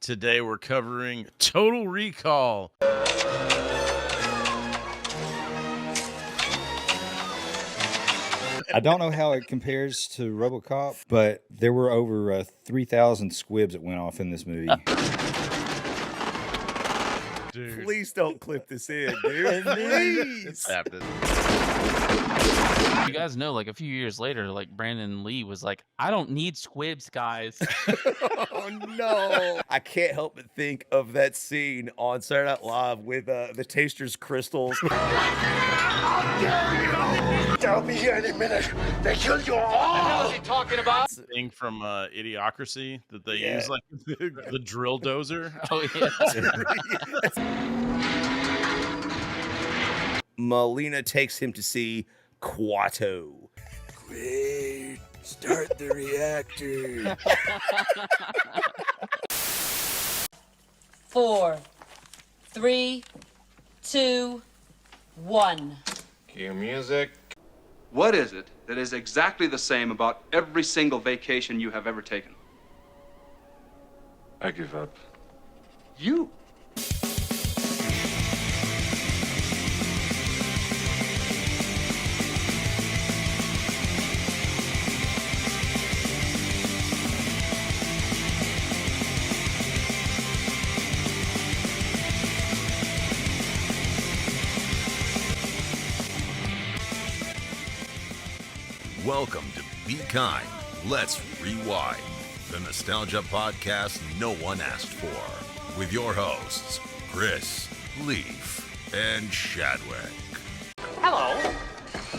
Today we're covering Total Recall. I don't know how it compares to RoboCop, but there were over 3,000 squibs that went off in this movie. Dude. Please don't clip this in, dude. Please. It's happening. You guys know, like a few years later, like Brandon Lee was like, I don't need squibs, guys. Oh, no. I can't help but think of that scene on Saturday Night Live with the Taster's crystals. How dare you! They'll be here any minute. They kill you all. What the hell is he talking about? Thing from Idiocracy that they use, like the drill dozer. Oh, yeah. Melina takes him to see Quato. Quaid, start the reactor. 4, 3, 2, 1. Cue music. What is it that is exactly the same about every single vacation you have ever taken? I give up. You. Welcome to Be Kind, Let's Rewind, the nostalgia podcast no one asked for, with your hosts, Chris, Leaf, and Shadwick. Hello,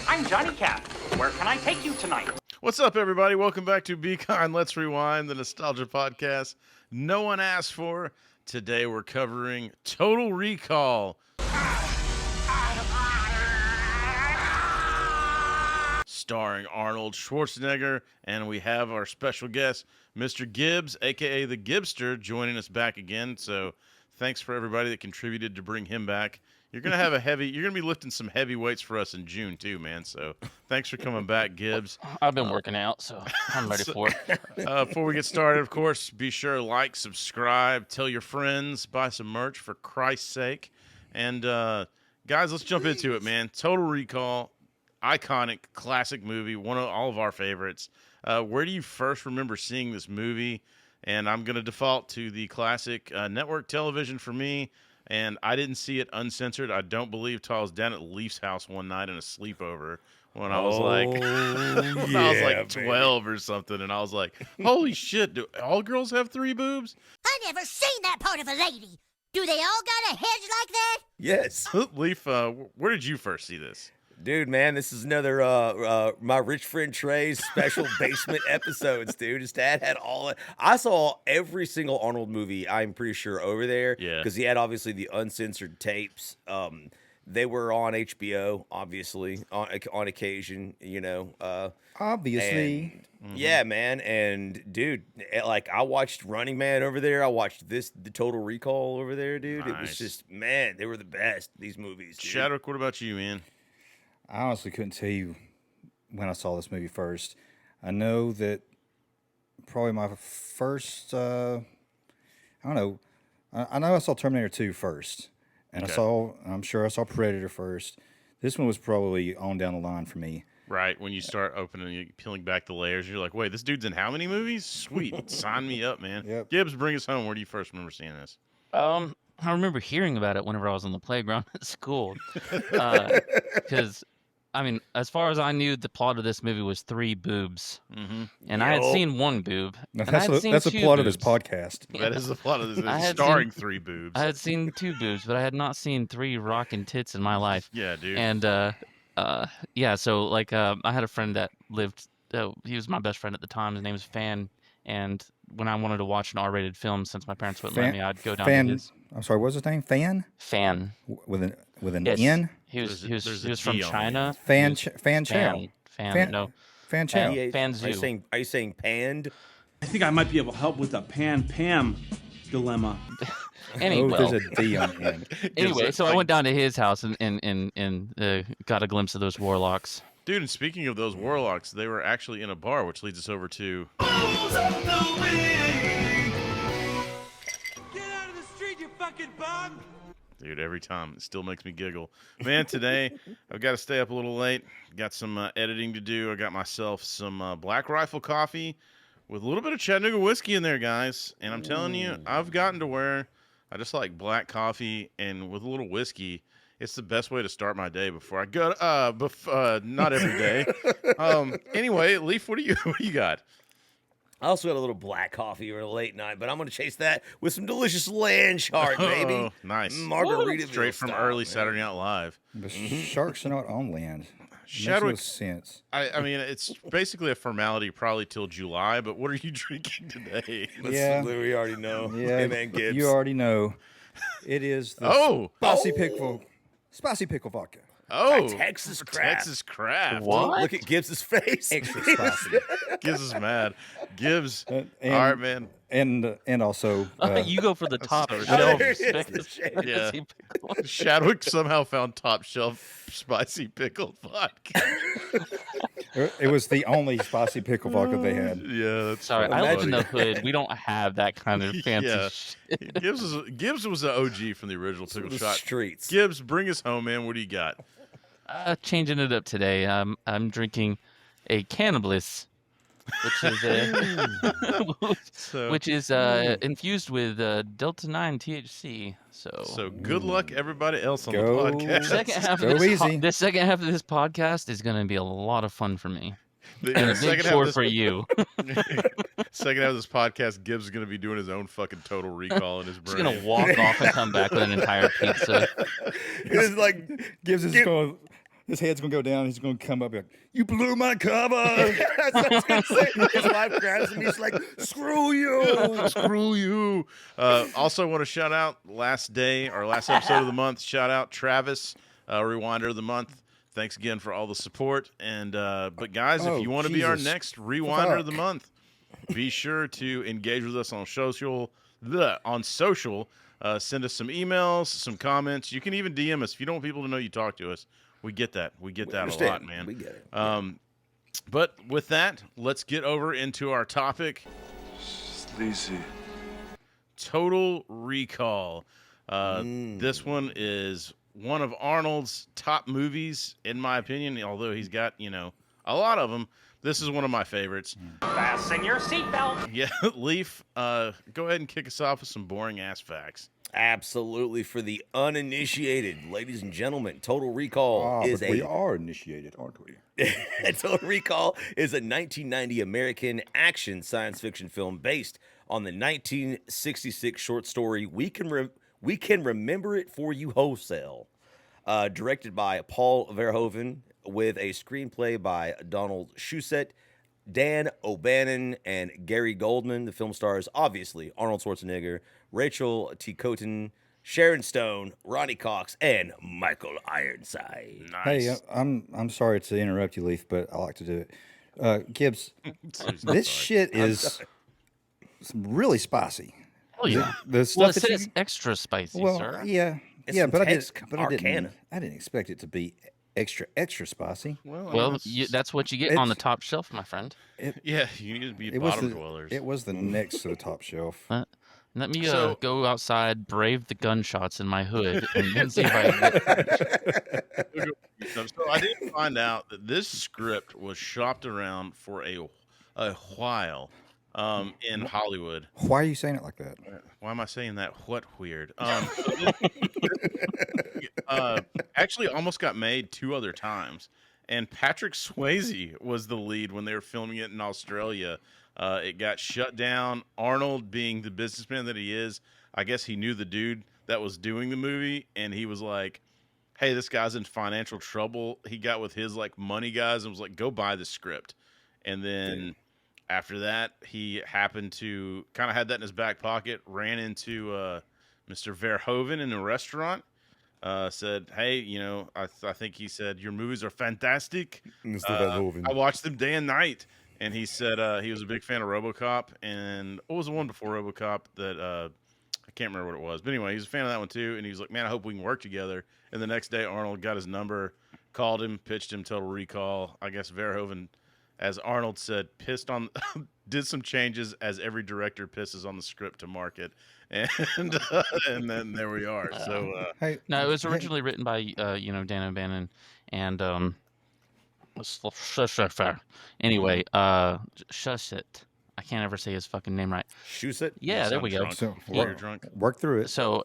I'm Johnny Cat. Where can I take you tonight? What's up, everybody? Welcome back to Be Kind, Let's Rewind, the nostalgia podcast no one asked for. Today we're covering Total Recall. Starring Arnold Schwarzenegger, and we have our special guest, Mr. Gibbs, aka the Gibster, joining us back again. So thanks for everybody that contributed to bring him back. You're gonna have you're gonna be lifting some heavy weights for us in June too, man. So thanks for coming back, Gibbs. I've been working out, so I'm ready for it. Before we get started, of course, be sure to like, subscribe, tell your friends, buy some merch for Christ's sake. And guys, let's jump into it, man. Total Recall. Iconic, classic movie, one of all of our favorites. Where do you first remember seeing this movie? And I'm going to default to the classic network television for me, and I didn't see it uncensored. I don't believe till I was down at Leaf's house one night in a sleepover when I was I was like 12 or something, and I was like, holy shit, do all girls have 3 boobs? I never seen that part of a lady. Do they all got a head like that? Yes. Leaf, where did you first see this? Dude, man, this is another my rich friend Trey's special basement episodes, dude. His dad had all it. I saw every single Arnold movie, I'm pretty sure, over there. Yeah. Because he had, obviously, the uncensored tapes. They were on HBO, obviously, on occasion, you know. Obviously. Yeah, man. And, dude, like, I watched Running Man over there. I watched the Total Recall over there, dude. Nice. It was just, man, they were the best, these movies, dude. Shadwick, what about you, man? I honestly couldn't tell you when I saw this movie first. I know that probably my first, I don't know. I know I saw Terminator 2 first. And Okay. I'm sure I saw Predator first. This one was probably on down the line for me. Right, when you start opening, peeling back the layers, you're like, wait, this dude's in how many movies? Sweet, sign me up, man. Yep. Gibbs, bring us home. Where do you first remember seeing this? I remember hearing about it whenever I was on the playground at school. Because, I mean, as far as I knew, the plot of this movie was 3 boobs. Mm-hmm. And I had seen 1 boob. That's the the plot of this podcast. That is the plot of this. I had Starring seen- 3 boobs. I had seen 2 boobs, but I had not seen 3 rockin' tits in my life. Yeah, dude. And, yeah, so, like, I had a friend that lived, he was my best friend at the time. His name was Fan. And when I wanted to watch an R-rated film, since my parents wouldn't let me, I'd go down to his. I'm sorry, what's his name? Fan? With an yes. N? He was There's a from D on China. Fan Chow. Fan Fan Chow. Fan Are you saying panned? I think I might be able to help with the Pan-Pam dilemma. Anyway, there's a D on the end. Anyway, so I went down to his house and got a glimpse of those warlocks. Dude, and speaking of those warlocks, they were actually in a bar, which leads us over to... fucking bug? Dude, every time. It still makes me giggle. Man, today I've got to stay up a little late. Got some editing to do. I got myself some Black Rifle coffee with a little bit of Chattanooga whiskey in there, guys. And I'm telling you, I've gotten to where I just like black coffee and with a little whiskey. It's the best way to start my day before I go. Not every day. Anyway, Leaf, what do you got? I also got a little black coffee or a late night, but I'm going to chase that with some delicious land shark, baby. Oh, nice. Margarita Straight from early Saturday Night Live. The sharks are not on land. Shadwick, makes no sense. I mean, it's basically a formality probably till July, but what are you drinking today? Yeah. We already know. Yeah, Hey, man, Gibbs. you already know. It is the spicy pickle vodka. Oh, Texas crap. Texas crap. What? Look at Gibbs' face. Extra spicy. Gibbs is mad. Gibbs. And- all right, man. And also You go for the top so shelf. there it is, spicy the shade. Yeah. pickle. Shadwick somehow found top shelf spicy pickled vodka. it was the only spicy pickle vodka they had. Yeah, that's Sorry, funny. I live in the hood. We don't have that kind of fancy Yeah. shit. Gibbs was the OG from the original pickle The shot. streets. Gibbs, bring us home, man. What do you got? Changing it up today. I'm drinking a Cannabis, which is infused with Delta 9 THC. So good luck, everybody else on Go. the podcast. Second half Go of this easy. the second half of this podcast is going to be a lot of fun for me. The And a big second half chore of this- for you. Second half of this podcast, Gibbs is going to be doing his own fucking total recall in his He's brain. going to walk off and come back with an entire pizza. It's like, His head's gonna go down. He's gonna come up like, "You blew my cover." that's what I was going to say. His wife grabs him. He's like, screw you. Screw you. Also want to shout out last episode of the month. Shout out Travis, Rewinder of the month. Thanks again for all the support. And but guys, if you want to be our Jesus. next Rewinder of the month, be sure to engage with us on social. Send us some emails, some comments. You can even DM us if you don't want people to know you talk to us. We get that. We get that a lot, understand. man. We get it. But with that, let's get over into our topic. Sleazy. Total Recall. This one is one of Arnold's top movies, in my opinion, although he's got, a lot of them. This is one of my favorites. Fasten your seatbelt. Yeah, Leaf, go ahead and kick us off with some boring-ass facts. Absolutely. For the uninitiated, ladies and gentlemen, Total Recall is we are initiated, aren't we? Total Recall is a 1990 American action science fiction film based on the 1966 short story We Can Remember It For You Wholesale, directed by Paul Verhoeven, with a screenplay by Ronald Shusett, Dan O'Bannon, and Gary Goldman. The film stars, obviously, Arnold Schwarzenegger, Rachel Ticotin, Sharon Stone, Ronny Cox, and Michael Ironside. Nice. Hey, I'm sorry to interrupt you, Leaf, but I like to do it. Gibbs, this shit is really spicy. Oh yeah. The stuff Well, it that says extra spicy, sir. yeah, It's yeah, from but Tex I Arcana. didn't expect it to be extra spicy. Well, that's what you get on the top shelf, my friend. Yeah, you need to be It was bottom the dwellers. it was the next to the top shelf. Let me So- go outside, brave the gunshots in my hood, and then see if I can get... So I did find out that this script was shopped around for a while in Hollywood. Why are you saying it like that? Why am I saying that? What weird? Actually, almost got made 2 other times, and Patrick Swayze was the lead when they were filming it in Australia. It got shut down. Arnold, being the businessman that he is, I guess he knew the dude that was doing the movie, and he was like, "Hey, this guy's in financial trouble." He got with his money guys and was like, "Go buy the script," and then. After that, he happened to kind of had that in his back pocket, ran into Mr. Verhoeven in a restaurant, said, "Hey, I think he said, your movies are fantastic. Mr. Verhoeven. I watch them day and night." And he said he was a big fan of RoboCop. And what was the one before RoboCop that I can't remember what it was. But anyway, he was a fan of that one too. And he was like, "Man, I hope we can work together." And the next day, Arnold got his number, called him, pitched him Total Recall. I guess Verhoeven, as Arnold said, pissed on did some changes as every director pisses on the script to market, and then there we are. So Hey, No, it was originally written by Dan O'Bannon and anyway, Shusett. I can't ever say his fucking name right. Shusett? Yeah, there we go. so before you're drunk. work through it. So,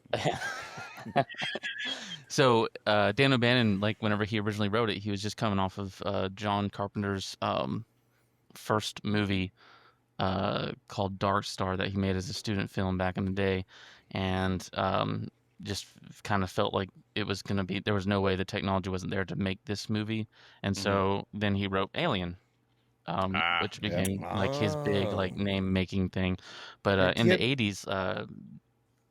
Dan O'Bannon, like whenever he originally wrote it, he was just coming off of John Carpenter's first movie called Dark Star that he made as a student film back in the day, and just kind of felt like it was going to be, there was no way the technology wasn't there to make this movie, and so then he wrote Alien. Which became like his big like name making thing, but in the 80s,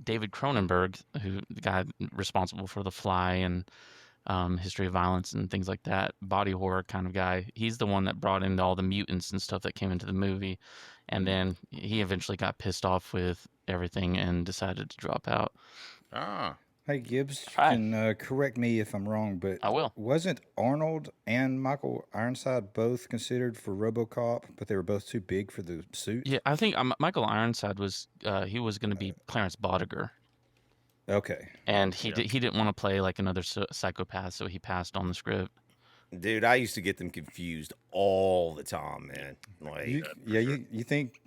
David Cronenberg, who the guy responsible for The Fly and History of Violence and things like that, body horror kind of guy, he's the one that brought in all the mutants and stuff that came into the movie, and then he eventually got pissed off with everything and decided to drop out. Hey, Gibbs, you Hi. can correct me if I'm wrong, but I will. Wasn't Arnold and Michael Ironside both considered for RoboCop, but they were both too big for the suit? Yeah, I think Michael Ironside was he was going to be Clarence Bodiger, Okay. and he didn't want to play like another psychopath, so he passed on the script. Dude, I used to get them confused all the time, man. Like, You think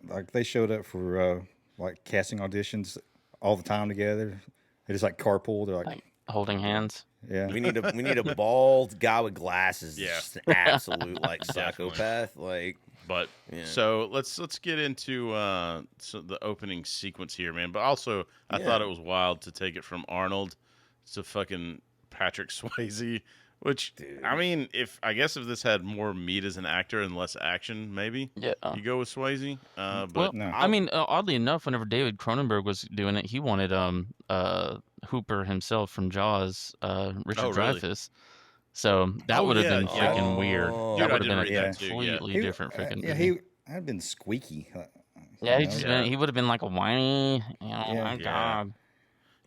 like they showed up for like casting auditions all the time together? They just like carpool. They're like holding hands. Yeah. we need a bald guy with glasses. Yeah. Just an absolute like psychopath. Like, But yeah. so let's get into the opening sequence here, man. But also, I thought it was wild to take it from Arnold to fucking Patrick Swayze. Which, I mean, if this had more meat as an actor and less action, maybe you go with Swayze. But Well, No. I mean, oddly enough, whenever David Cronenberg was doing it, he wanted Hooper himself from Jaws, Richard really? Dreyfuss. So that would have been freaking weird. Oh. That Dude, I would have did been a read that too, yeah. completely different freaking Yeah, movie. I'd been squeaky. Yeah, you know? he would have been like a whiny, my God.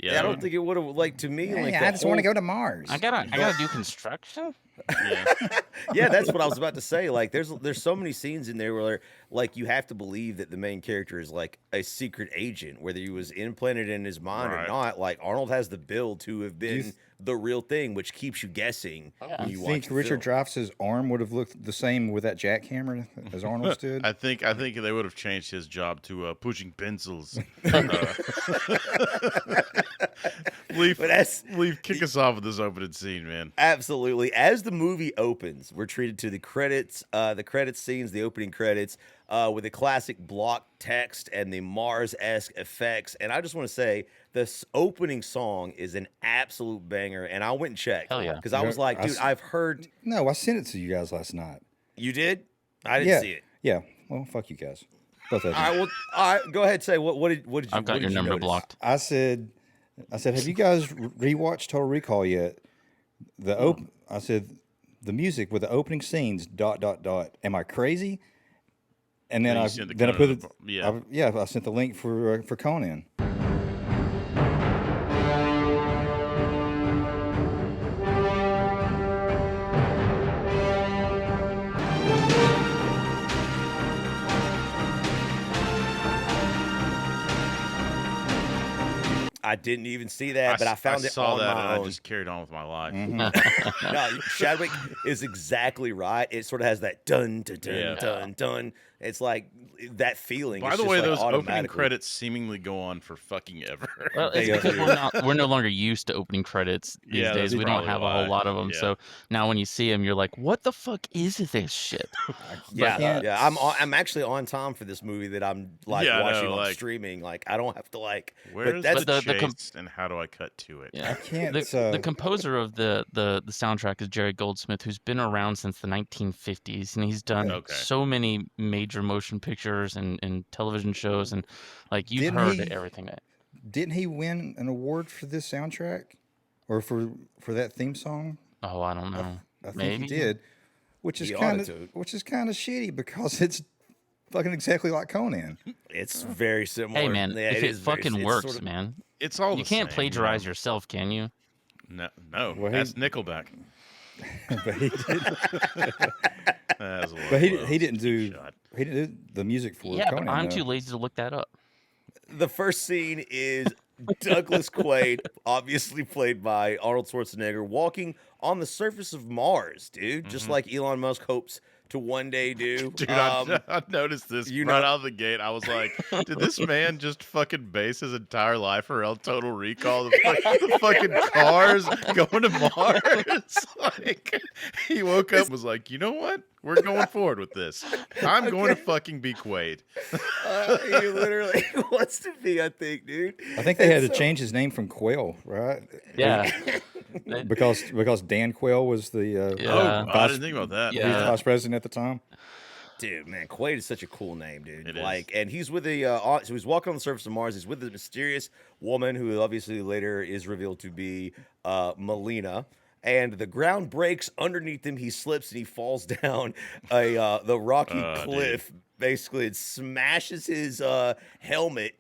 I don't think it would have, like, to me, like, I just want to go to Mars. I gotta do construction. Yeah, that's what I was about to say. Like, there's so many scenes in there where, like, you have to believe that the main character is like a secret agent, whether he was implanted in his mind or not. Like, Arnold has the build to have been the real thing, which keeps you guessing when you watch think the Richard film. Dreyfuss's arm would have looked the same with that jackhammer as Arnold's did? I think they would have changed his job to pushing pencils. Leaf, kick us off with this opening scene, man. Absolutely. As the movie opens, we're treated to the credits scenes, the opening credits, with the classic block text and the Mars-esque effects. And I just want to say, this opening song is an absolute banger. And I went and checked. Hell yeah. Because I was like, dude, I've heard. No, I sent it to you guys last night. You did? I didn't see it. Yeah. Well, fuck you guys. Both of you. All right, go ahead. Say what did you? I've got your number notice? blocked. I said, have you guys rewatched Total Recall yet? I said, the music with the opening scenes, ... Am I crazy? And then Yeah, you I sent the then I put Conan, it. I sent the link for Conan. I didn't even see that, but I found it saw on that my and I own. just carried on with my life. No, Chadwick is exactly right. It sort of has that dun dun dun Yeah. dun dun. It's like that feeling. By It's the just way, like those opening automatically. credits seemingly go on for fucking ever. Well, it's They because do. we're no longer used to opening credits these Yeah, days. that's We don't probably have a why. whole lot of them. Yeah. So now when you see them, you're like, what the fuck is this shit? Yeah. I'm actually on time for this movie that I'm like Yeah, I watching know, on like- streaming. Like I don't have to like. Where's that's the the chase and how do I cut to it? Yeah. can't, The composer of the soundtrack is Jerry Goldsmith, who's been around since the 1950s, and he's done Okay. so many major motion pictures and television shows, and like you've Didn't heard he- everything. Didn't he win an award for this soundtrack, or for that theme song? Oh, I don't know. I think Maybe he did, which is He kind oughta of to. shitty because it's fucking exactly like Conan. It's very similar. Hey man, Yeah, if it is very- fucking it's works, sort of- man, It's all you the can't same, plagiarize you know? yourself, can you? No, Well, that's Nickelback. But he did. That was a But little he didn't do. shot. He did the music for Yeah, Conan. but I'm though. too lazy to look that up. The first scene is Douglas Quaid, obviously played by Arnold Schwarzenegger, walking on the surface of Mars, dude, just like Elon Musk hopes to one day do. Dude, I noticed this you right know- out of the gate. I was like, did this man just fucking base his entire life around Total Recall? The fucking cars going to Mars? Like, he woke up and was like, you know what? We're going forward with this. I'm going to fucking be Quaid. He literally wants to be, I think, dude. I think they had to change his name from Quail, right? Yeah. because Dan Quayle was the I didn't think about that. he was the vice president at the time. Dude, man, Quaid is such a cool name, dude. It is. Like, and he's with so he's walking on the surface of Mars. He's with the mysterious woman who obviously later is revealed to be Melina. And the ground breaks underneath him. He slips and he falls down the rocky cliff. Dude. Basically, it smashes his helmet.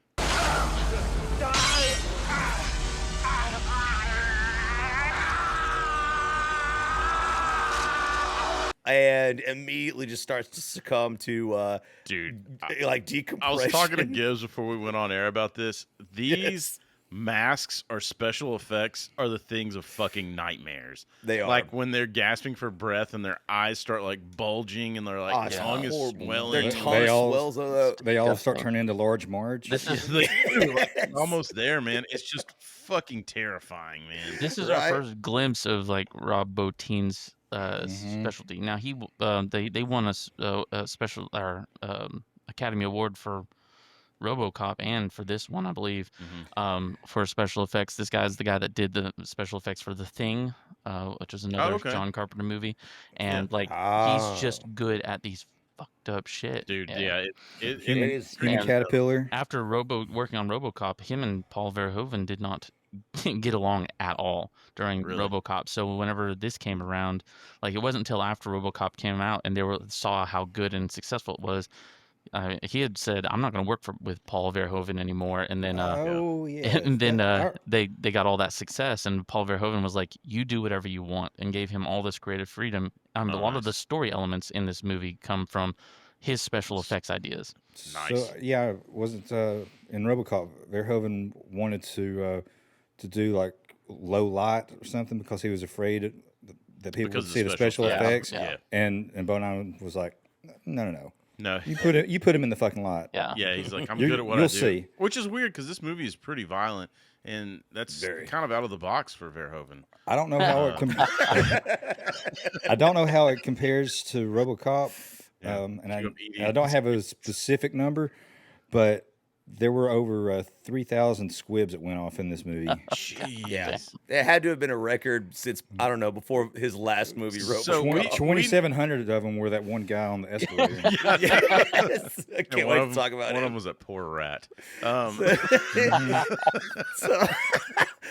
And immediately just starts to succumb to like decompression. I was talking to Gibbs before we went on air about this. These masks or special effects are the things of fucking nightmares. They are. Like when they're gasping for breath and their eyes start like bulging and their like tongue is swelling. Their tongue swells. They all start turning into large Marge. This is almost there, man. It's just fucking terrifying, man. This is our first glimpse of like Rob Bottin's specialty. Now they won a special Academy Award for RoboCop and for this one, I believe, for special effects. This guy's the guy that did the special effects for The Thing, which is another John Carpenter movie, and he's just good at these fucked up shit, dude. And, Human Caterpillar. After working on RoboCop, him and Paul Verhoeven did not get along at all during RoboCop. So whenever this came around, like it wasn't until after RoboCop came out and they saw how good and successful it was. He had said, "I'm not going to work with Paul Verhoeven anymore," and then they got all that success, and Paul Verhoeven was like, "You do whatever you want," and gave him all this creative freedom. A lot of the story elements in this movie come from his special effects ideas. Nice. So yeah, wasn't in RoboCop Verhoeven wanted to do like low light or something because he was afraid that people would see the special effects, and Bonan was like, "No. No, you put him in the fucking light." Yeah, he's like, I'm good at what I do. You'll see. Which is weird because this movie is pretty violent, and that's kind of out of the box for Verhoeven. I don't know how I don't know how it compares to RoboCop, and I don't have a specific number, but there were over 3,000 squibs that went off in this movie. Jeez. Yeah, it had to have been a record since I don't know before his last movie. So 2,700 of them were that one guy on the escalator. Yes. I can't wait to talk about it. One of them was that poor rat.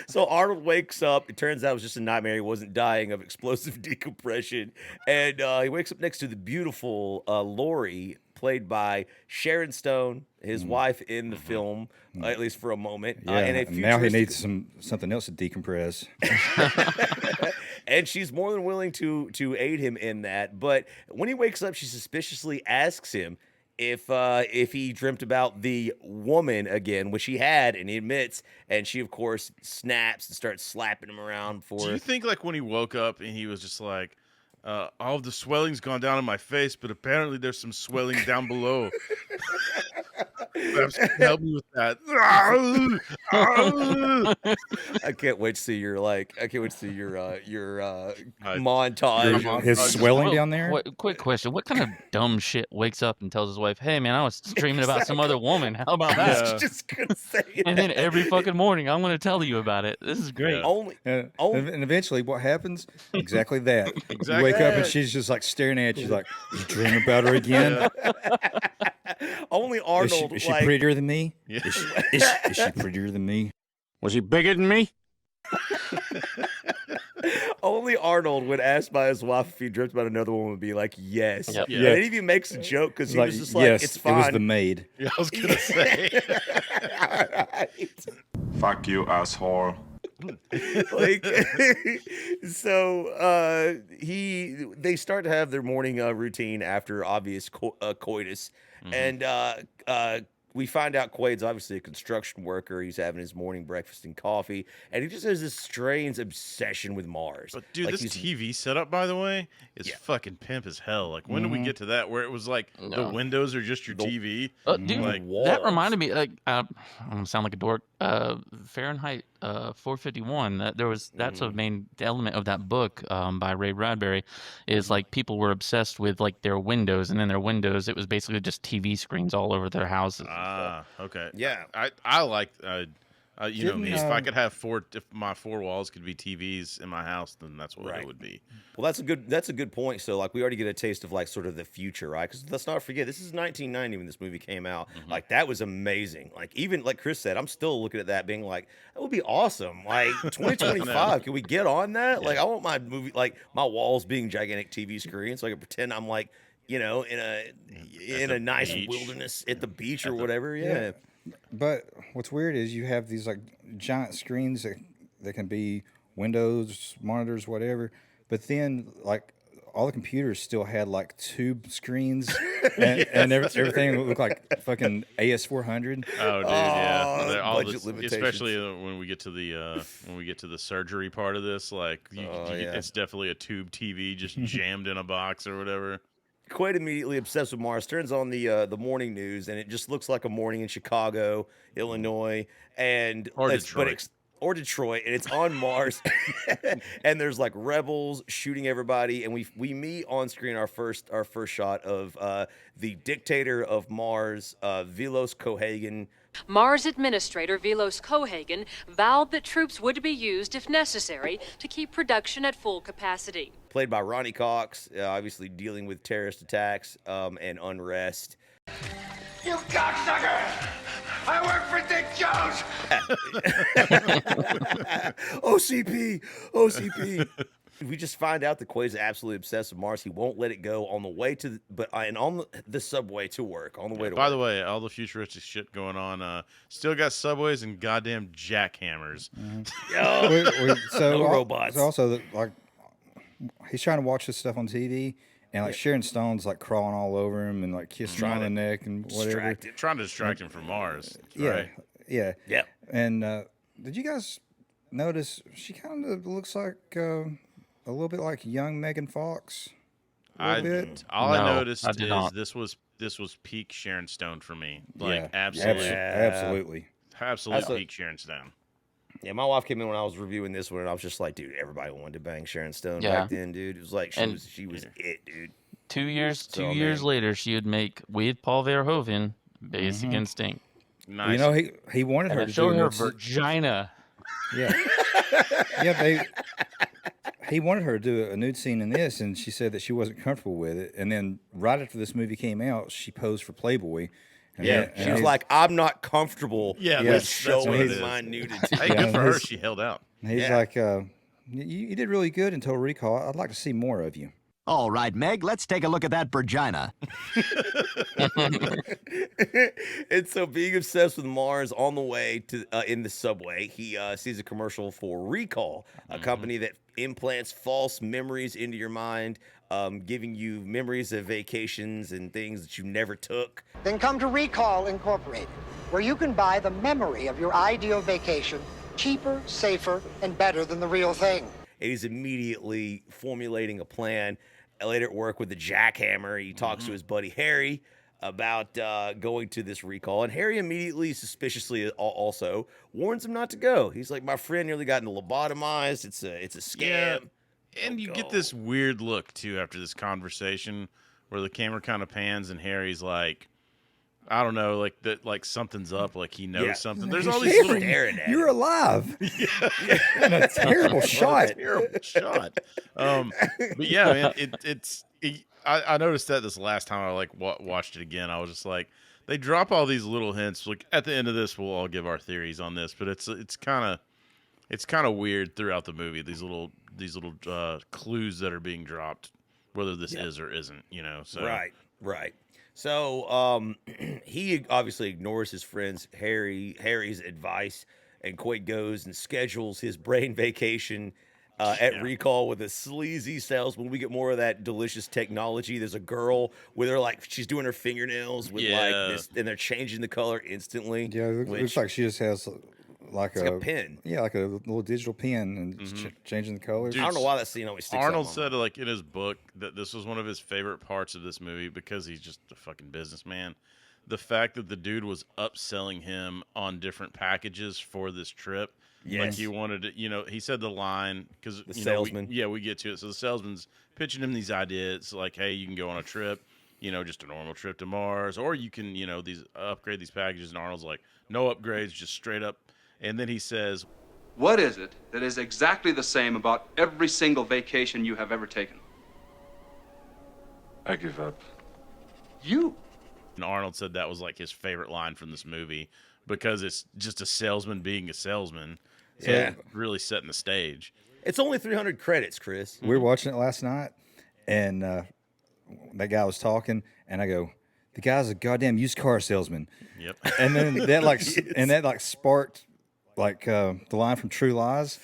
So Arnold wakes up. It turns out it was just a nightmare. He wasn't dying of explosive decompression, and he wakes up next to the beautiful Lori, played by Sharon Stone, his wife in the film, at least for a moment. Yeah, and now he needs something else to decompress. And she's more than willing to aid him in that. But when he wakes up, she suspiciously asks him if he dreamt about the woman again, which he had, and he admits. And she, of course, snaps and starts slapping him around for. Do you think like when he woke up and he was just like, all of the swelling's gone down on my face, but apparently there's some swelling down below. Perhaps you can help me with that. I can't wait to see your montage. His swelling down there. Quick question: what kind of dumb shit wakes up and tells his wife, "Hey man, I was dreaming about some other woman. How about that?" I was just gonna say and then every fucking morning, I'm gonna tell you about it. This is great. And eventually, what happens? Exactly that. You wake up and she's just like staring at you, like, "You dream about her again?" Only Arnold. Is she prettier than me? Yeah. Is she prettier than me? Was he bigger than me? Only Arnold, when asked by his wife if he dreamt about another woman, would be like, "Yes." Yep. Yeah. And he even makes a joke because he was just like, yes, "It's fine." It was the maid. Yeah, I was gonna say. All right. Fuck you, asshole. Like, so they start to have their morning routine after obvious coitus, and we find out Quaid's obviously a construction worker. He's having his morning breakfast and coffee, and he just has this strange obsession with Mars. But dude, Like, this TV setup, by the way, is fucking pimp as hell. Like, when do we get to that where it was like the windows are just your TV? Dude, like that reminded me. Like, I'm gonna sound like a dork. Fahrenheit 451. That's a main element of that book by Ray Bradbury. Is like people were obsessed with like their windows, and then their windows, it was basically just TV screens all over their houses. Okay. Yeah. I like you know me. If I could have if my four walls could be TVs in my house, then that's what it would be. Well, that's a good point. So, like, we already get a taste of like sort of the future, right? Because let's not forget, this is 1990 when this movie came out. Like, that was amazing. Like, even like Chris said, I'm still looking at that, being like, that would be awesome. Like, 2025, can we get on that? Like, I want my movie, like my walls being gigantic TV screens, so I can pretend I'm like, you know, in a nice wilderness at the beach or whatever. Yeah. But what's weird is you have these like giant screens that can be windows, monitors, whatever. But then like all the computers still had like tube screens and everything looked like fucking AS400. Oh, dude, yeah. They're all budget limitations. especially when we get to the surgery part of this, like it's definitely a tube TV just jammed in a box or whatever. Quaid immediately obsessed with Mars, turns on the morning news, and it just looks like a morning in Chicago, Illinois, or Detroit. Or Detroit, and it's on Mars, and there's like rebels shooting everybody, and we meet on screen our first shot of the dictator of Mars, Velos Cohagen. Mars Administrator Velos Cohagen vowed that troops would be used if necessary to keep production at full capacity. Played by Ronny Cox, obviously dealing with terrorist attacks and unrest. You cocksucker! I work for Dick Jones! OCP! We just find out that Quaid's absolutely obsessed with Mars. He won't let it go on the way to the subway to work, on the way to By work. the way, all the futuristic shit going on, still got subways and goddamn jackhammers. So no robots. So also, like, he's trying to watch this stuff on TV, and like Sharon Stone's like crawling all over him and like kissing him on the neck and whatever. Trying to distract him from Mars. Yeah, Right? yeah. And did you guys notice she kind of looks like a little bit like young Megan Fox? I bit? All No, I noticed I did is not. this was peak Sharon Stone for me. Yeah, Like absolutely absolutely. peak Sharon Stone. Yeah, my wife came in when I was reviewing this one, and I was just like, dude, everybody wanted to bang Sharon Stone Yeah. back then, dude. It was like she was it, dude. 2 years So, years man. later, she would make with Paul Verhoeven Basic Instinct. Nice. You know, he wanted her And to show do her it. vagina. Yeah, yeah. He wanted her to do a nude scene in this, and she said that she wasn't comfortable with it. And then right after this movie came out, she posed for Playboy. And She was like, I'm not comfortable Yeah, with that's what it showing is. my nudity. Hey, good for her. She held out. he's Yeah. like, you did really good in Total Recall. I'd like to see more of you. All right, Meg, let's take a look at that vagina. And so, being obsessed with Mars, on the way to in the subway, he sees a commercial for Recall, a company that implants false memories into your mind, giving you memories of vacations and things that you never took. Then come to Recall Incorporated, where you can buy the memory of your ideal vacation cheaper, safer, and better than the real thing. And he's immediately formulating a plan. Later at work with the jackhammer, he talks to his buddy Harry about going to this recall, and Harry immediately, suspiciously, also warns him not to go. He's like, "My friend nearly got lobotomized. It's a scam." Yeah. And you get this weird look too after this conversation, where the camera kind of pans and Harry's like, I don't know, like that, like something's up, like he knows something. There's all these little staring at You're alive. And a terrible shot. Terrible shot. But yeah, man, I noticed that this last time I like watched it again. I was just like, they drop all these little hints. Like at the end of this, we'll all give our theories on this, but it's kind of weird throughout the movie. These little clues that are being dropped, whether this is or isn't, you know. So Right. So he obviously ignores his friend's Harry's advice and Quaid goes and schedules his brain vacation at Recall with a sleazy salesman. We get more of that delicious technology. There's a girl with her, like, she's doing her fingernails with like this, and they're changing the color instantly. Yeah, it looks like she just has like a pen. Yeah, like a little digital pen and changing the colors. Dude, I don't know why that scene always sticks Arnold out. said, like, in his book that this was one of his favorite parts of this movie because he's just a fucking businessman. The fact that the dude was upselling him on different packages for this trip. Yes. Like, he wanted to, he said the line because the salesman. We get to it. So the salesman's pitching him these ideas like, hey, you can go on a trip, just a normal trip to Mars, or you can, upgrade these packages. And Arnold's like, no upgrades, just straight up. And then he says, what is it that is exactly the same about every single vacation you have ever taken? I give up. You? And Arnold said that was like his favorite line from this movie because it's just a salesman being a salesman. So Yeah. really setting the stage. It's only 300 credits, Chris. We were watching it last night, and that guy was talking, and I go, the guy's a goddamn used car salesman. Yep. And then that sparked like the line from True Lies.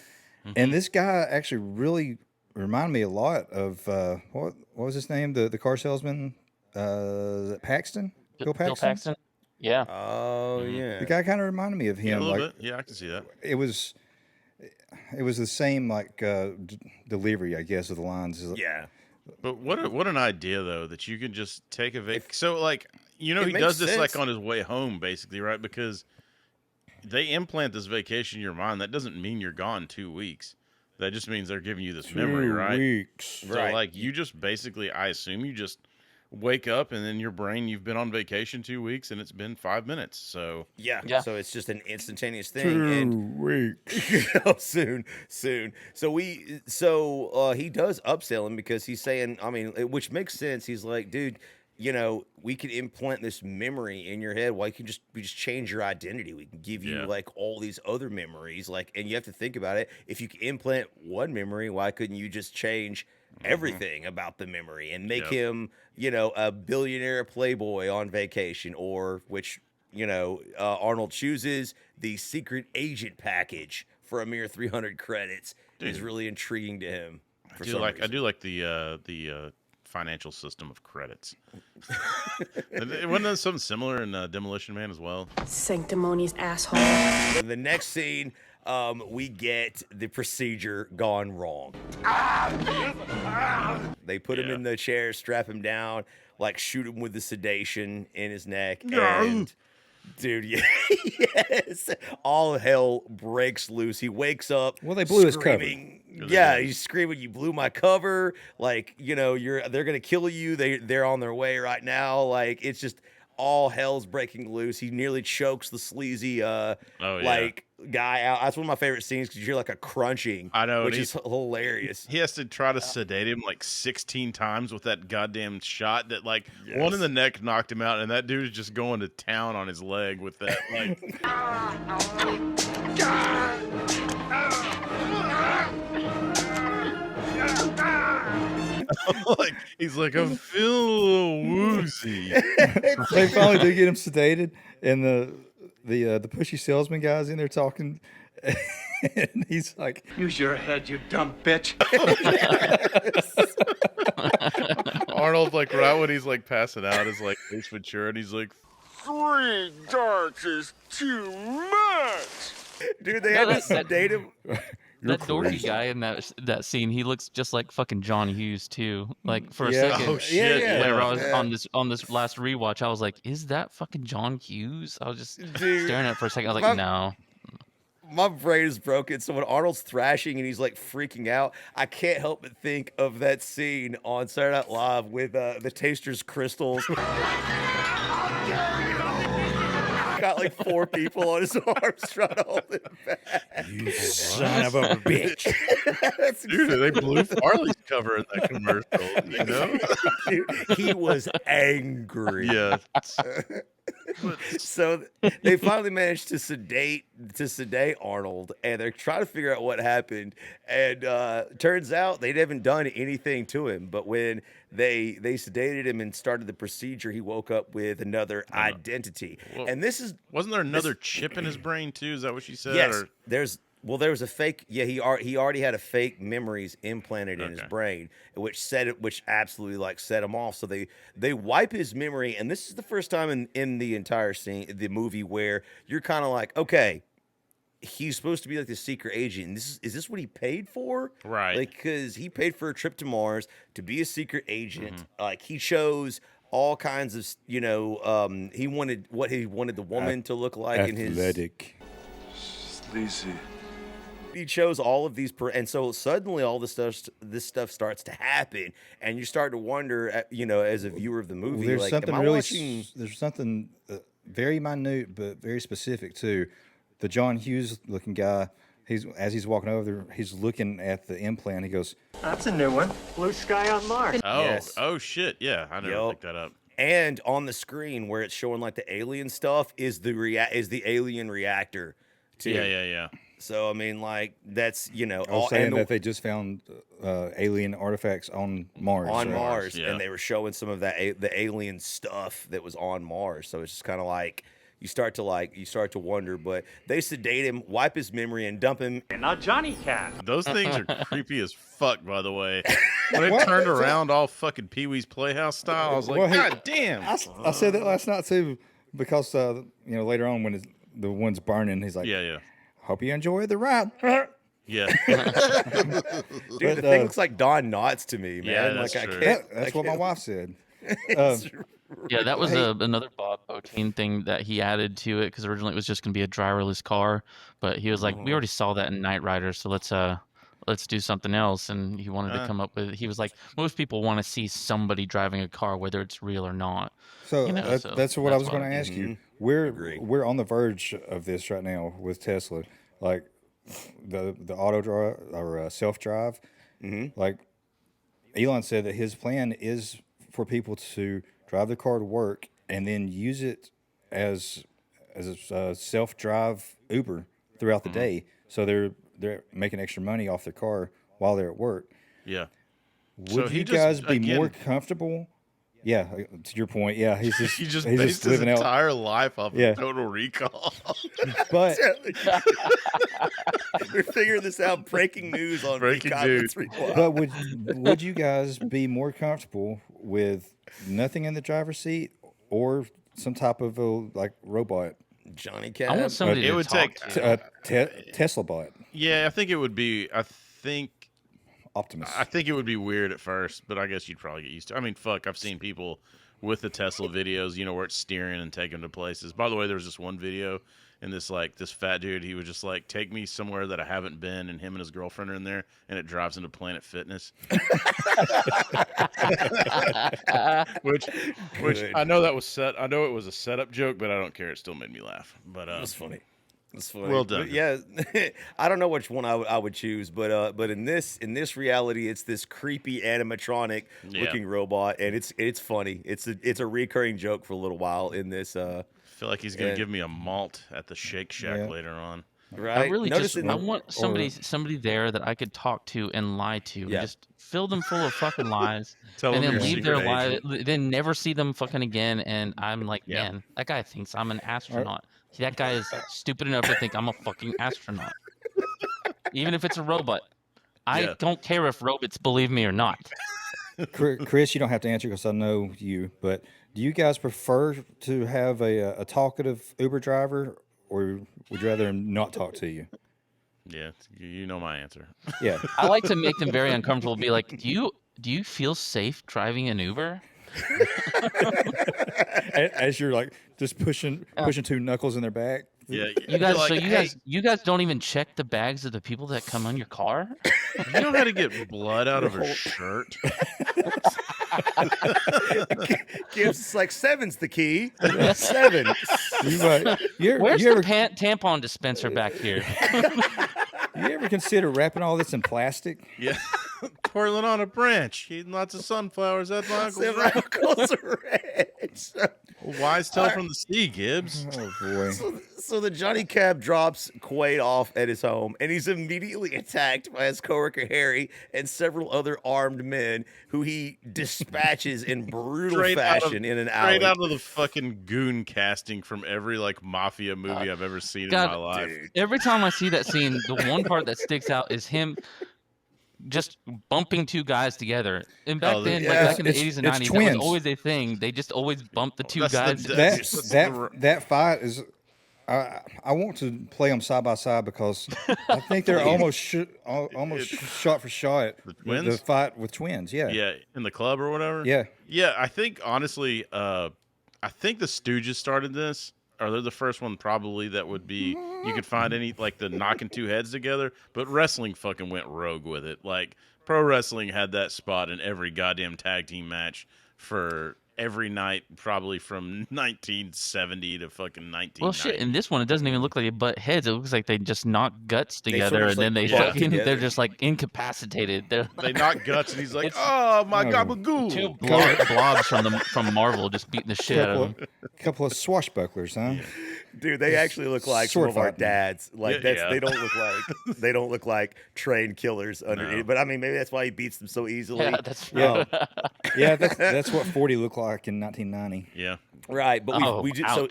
And this guy actually really reminded me a lot of what was his name? The car salesman? Is it Paxton? Bill Paxton? Bill Paxton? Yeah. Oh, yeah. The guy kind of reminded me of him. Yeah, a little like, bit. Yeah, I can see that. It was the same like delivery, I guess, of the lines. Yeah. But what an idea though that you can just take a vacation. So like he makes does this sense. like on his way home basically, right? Because they implant this vacation in your mind. That doesn't mean you're gone 2 weeks. That just means they're giving you this memory, right? 2 weeks. So like you just basically, I assume you just wake up and then your brain, you've been on vacation 2 weeks and it's been 5 minutes. So Yeah. So it's just an instantaneous thing. 2 weeks. soon. So he does upsell him because he's saying, I mean, which makes sense. He's like, dude, we can implant this memory in your head. Why we just change your identity? We can give you like all these other memories. Like, and you have to think about it. If you can implant one memory, why couldn't you just change everything about the memory and make him, a billionaire playboy on vacation, or which, Arnold chooses the secret agent package for a mere 300 credits is really intriguing to him. I do like the financial system of credits. Wasn't that something similar in Demolition Man as well? Sanctimonious asshole. In the next scene, we get the procedure gone wrong. They put him in the chair, strap him down, like shoot him with the sedation in his neck. And dude, yes, all hell breaks loose. He wakes up. Well, they blew his cover. Yeah, he's screaming, "You blew my cover!" Like, they're gonna kill you. They're on their way right now. Like, it's just all hell's breaking loose. He nearly chokes the sleazy guy out. That's one of my favorite scenes because you hear like a crunching. I know, which is hilarious. He has to try to sedate him like 16 times with that goddamn shot that like one in the neck knocked him out, and that dude is just going to town on his leg with that like. Like he's like, I'm feeling a little woozy. They finally do get him sedated, and the pushy salesman guy's in there talking, and he's like, Use your head, you dumb bitch. Arnold, like right when he's like passing out, is like Ace Ventura, and he's like, 3 darts is too much. Dude, they had to sedate him. That dorky guy in that scene, he looks just like fucking John Hughes too. Like for a second, oh shit, whenever I was on this last rewatch, I was like, "Is that fucking John Hughes?" I was just staring at it for a second. I was like, "No." My brain is broken. So when Arnold's thrashing and he's like freaking out, I can't help but think of that scene on Saturday Night Live with the Taster's crystals. Got like 4 people on his arms trying to hold him back. You son of a bitch. Dude, they blew Farley's cover in that commercial, Dude, he was angry. Yeah. So they finally managed to sedate Arnold, and they're trying to figure out what happened. And turns out they haven't done anything to him. But when they sedated him and started the procedure, he woke up with another identity. Well, and this is wasn't there another chip in his brain too? Is that what she said? yes. Or? There was a fake. Yeah, he already had a fake memories implanted in his brain, which absolutely like set him off. So they wipe his memory, and this is the first time in the entire the movie where you're kind of like, okay, he's supposed to be like the secret agent. And is this what he paid for? Right. Like, because he paid for a trip to Mars to be a secret agent. Like he chose all kinds of, he wanted the woman to look like in his athletic, sleazy. He chose all of these, and so suddenly all this stuff starts to happen, and you start to wonder, as a viewer of the movie, there's like, something am I really, watching? there's something very minute but very specific too. The John Hughes looking guy, as he's walking over there, he's looking at the implant. He goes, That's a new one. Blue sky on Mars. Oh, Yes. oh shit! Yeah, I never picked that up. And on the screen where it's showing like the alien stuff is the alien reactor, too. Yeah. So I mean, like that's saying that they just found alien artifacts on Mars. Mars, yeah. and they were showing some of that the alien stuff that was on Mars. So it's just kind of like you start to wonder. But they sedate him, wipe his memory, and dump him. And not Johnny Cat. Those things are creepy as fuck, by the way. When it turned around all fucking Pee-wee's Playhouse style, I was like, God damn. I said that last night too, because later on when the one's burning, he's like, yeah. Hope you enjoy the ride. Yeah. Dude, the thing looks like Don Knotts to me, man. Yeah, that's like true. That's what my wife said. Yeah, that was another Bob Bottin thing that he added to it, because originally it was just going to be a driverless car, but he was like, we already saw that in Knight Rider, so let's do something else. And he wanted to come up with, he was like, most people want to see somebody driving a car, whether it's real or not. So, that's what I was going to ask you. We're on the verge of this right now with Tesla, like the auto drive or self drive. Like Elon said that his plan is for people to drive the car to work and then use it as a self drive Uber throughout the day. So they're making extra money off their car while they're at work. Yeah. Would you guys be more comfortable? Yeah, to your point. Yeah, he's just based his living out. entire life off of Total Recall. But we're figuring this out. Breaking news on Breaking News. But would you guys be more comfortable with nothing in the driver's seat or some type of robot? Johnny Cat. I want somebody it would take Tesla bot. Yeah, I think it would be. Optimus. I think it would be weird at first, but I guess you'd probably get used to it. I mean, fuck, I've seen people with the Tesla videos, where it's steering and taking them to places. By the way, there was this one video, and this fat dude, he would just take me somewhere that I haven't been, and him and his girlfriend are in there, and it drives into Planet Fitness. which I know that was set. I know it was a setup joke, but I don't care. It still made me laugh. But that's funny. That's funny. Well done. But yeah, I don't know which one I would choose, but in this reality, it's this creepy animatronic looking robot, and it's funny. It's a recurring joke for a little while in this. I feel like he's gonna give me a malt at the Shake Shack later on. Right. I really I want somebody there that I could talk to and lie to. Yeah. Just fill them full of fucking lies, Tell and them then you're leave their secret lies. agent. Then never see them fucking again. And I'm like, man, that guy thinks I'm an astronaut. That guy is stupid enough to think I'm a fucking astronaut. Even if it's a robot. I don't care if robots believe me or not. Chris, you don't have to answer because I know you, but do you guys prefer to have a talkative Uber driver, or would you rather him not talk to you? Yeah, you know my answer. Yeah. I like to make them very uncomfortable. Be like, do you feel safe driving an Uber? As you're just pushing two knuckles in their back. Yeah, you guys. You guys don't even check the bags of the people that come on your car. You know how to get blood out of her shirt? Gives like 7's the key. 7. Where's the tampon dispenser back here? You ever consider wrapping all this in plastic? Yeah. squirreling on a branch, eating lots of sunflowers. That's my uncle's That's ranch. my uncle's ranch. Wise tale from the sea, Gibbs. Oh boy. So the Johnny Cab drops Quaid off at his home, and he's immediately attacked by his coworker Harry and several other armed men, who he dispatches in brutal fashion in an alley. Straight out of the fucking goon casting from every like mafia movie I've ever seen in my life. Dude. Every time I see that scene, the one part that sticks out is him just bumping two guys together. And back then, like back in the 80s and 90s, that was always a thing. They just always bumped the two guys. That fight is. I want to play them side by side because I think they're almost shot for shot. The fight with twins, yeah. Yeah, in the club or whatever. Yeah. Yeah, I think honestly, I think the Stooges started this, or they're the first one probably that would be you could find any like the knocking two heads together, but wrestling fucking went rogue with it. Like pro wrestling had that spot in every goddamn tag team match for every night, probably from 1970 to fucking 1990. Well, shit. In this one, it doesn't even look like they butt heads. It looks like they just knock guts together, and then they're just like incapacitated. They knock guts, and he's like, "Oh my gabagool!" Two blobs from Marvel just beating the shit out of them. A couple of swashbucklers, huh? Yeah. Dude, they actually look like some of our dads. Like they don't look like trained killers under it. But I mean, maybe that's why he beats them so easily. Yeah, that's true. Yeah, that's what 40 looked like in 1990. Yeah, right. But we do so.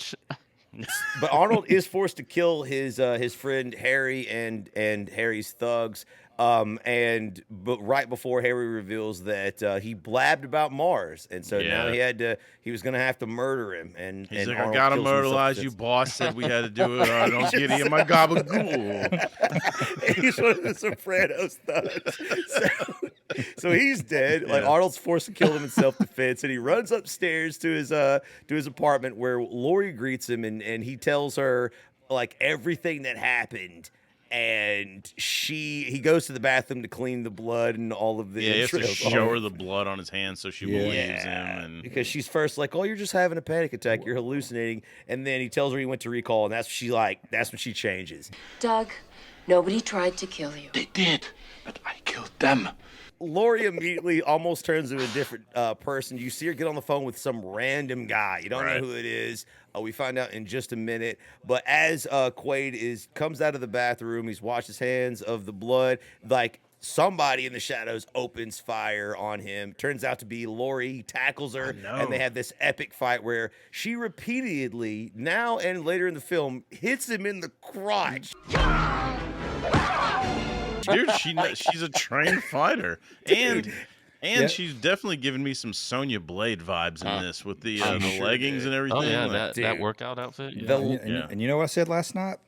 But Arnold is forced to kill his friend Harry and Harry's thugs. But right before Harry reveals that he blabbed about Mars, and so now he was gonna have to murder him. And he's like, Arnold I gotta kills murderalize you, boss. Said we had to do it, or I don't get in my gabagool. He's one of the Sopranos thugs. So he's dead. Like Arnold's forced to kill him in self-defense, and he runs upstairs to his apartment where Laurie greets him, and he tells her like everything that happened. And he goes to the bathroom to clean the blood and all of the he has to show her the blood on his hands so she believes him. And because she's first like, oh, you're just having a panic attack, you're hallucinating, and then he tells her he went to recall, and that's when she changes. Doug, nobody tried to kill you. They did, but I killed them. Lori immediately almost turns into a different person. You see her get on the phone with some random guy. You don't know who it is. We find out in just a minute. But as Quaid comes out of the bathroom, he's washed his hands of the blood. Like somebody in the shadows opens fire on him. Turns out to be Lori. He tackles her, and they have this epic fight where she repeatedly, now and later in the film, hits him in the crotch. Dude, she's a trained fighter, and she's definitely giving me some Sonya Blade vibes in this with the leggings and everything. Oh yeah, that workout outfit. Yeah. And you know what I said last night?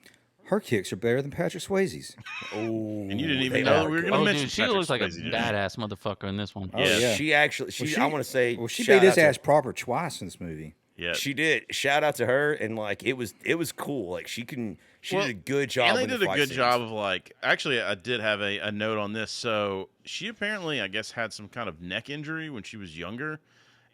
Her kicks are better than Patrick Swayze's. Oh, and you didn't even know that we were going to mention. Dude, she looks like a badass motherfucker in this one. Oh, yeah. She actually, I want to say, she beat his ass proper twice in this movie. Yeah, she did. Shout out to her, and like it was cool. Like she did a good job. And they did a good job of like. Actually, I did have a note on this. So she apparently, I guess, had some kind of neck injury when she was younger,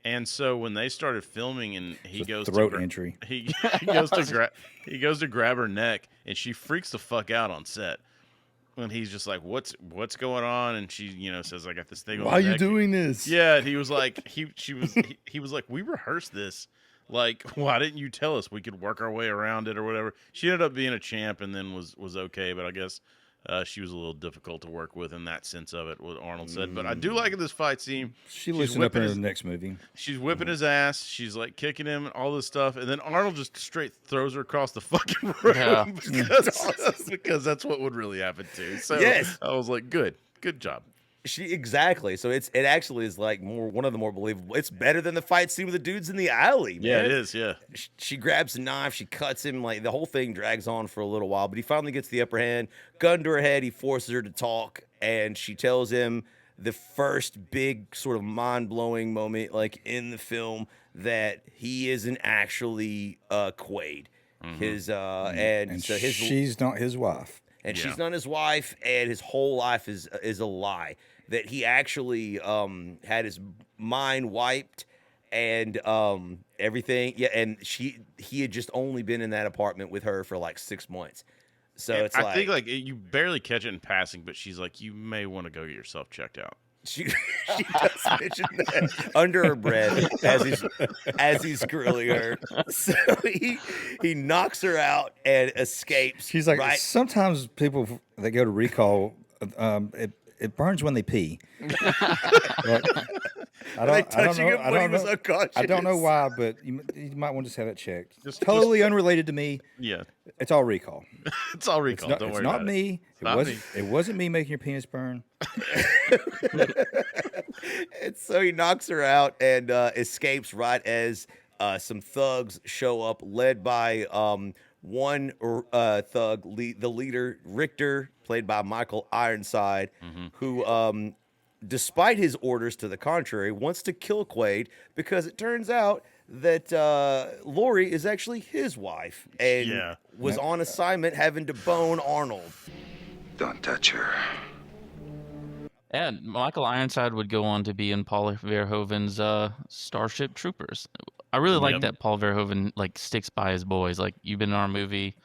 and so when they started filming, and he goes throat injury. He goes to grab her neck, and she freaks the fuck out on set. And he's just like, "What's going on?" And she, says, "I got this thing." Why are you doing this? Yeah, and he was like, he was like, "We rehearsed this. Like, why didn't you tell us? We could work our way around it or whatever." She ended up being a champ and then was okay, but I guess she was a little difficult to work with in that sense of it, what Arnold said. But I do like this fight scene. She loosened up in the next movie. She's whipping his ass. She's like kicking him and all this stuff. And then Arnold just straight throws her across the fucking room because that's what would really happen too. So I was like, good job. Exactly. So it actually is like one of the more believable. It's better than the fight scene with the dudes in the alley. Man. Yeah, it is. Yeah. She grabs a knife. She cuts him. Like the whole thing drags on for a little while, but he finally gets the upper hand. Gun to her head. He forces her to talk, and she tells him the first big sort of mind-blowing moment, like in the film, that he isn't actually Quaid. Mm-hmm. She's not his wife. And she's not his wife, and his whole life is a lie. That he actually had his mind wiped and everything. Yeah, and he had just only been in that apartment with her for like 6 months. So I think like you barely catch it in passing, but she's like, you may want to go get yourself checked out. She does mention that under her breath as he's grilling her. So he knocks her out and escapes. She's like, right? sometimes people that go to recall, it burns when they pee. Like, I don't know why, but you might want to just have it checked. Totally unrelated to me. Yeah, it's all recall. It's all recall. Don't worry about me. It wasn't me making your penis burn. And so he knocks her out and escapes right as some thugs show up, led by one thug, the leader, Reactor, played by Michael Ironside, who, despite his orders to the contrary, wants to kill Quaid because it turns out that Lori is actually his wife and was on assignment having to bone Arnold. Don't touch her. And Michael Ironside would go on to be in Paul Verhoeven's Starship Troopers. I really like that Paul Verhoeven sticks by his boys. Like, you've been in our movie.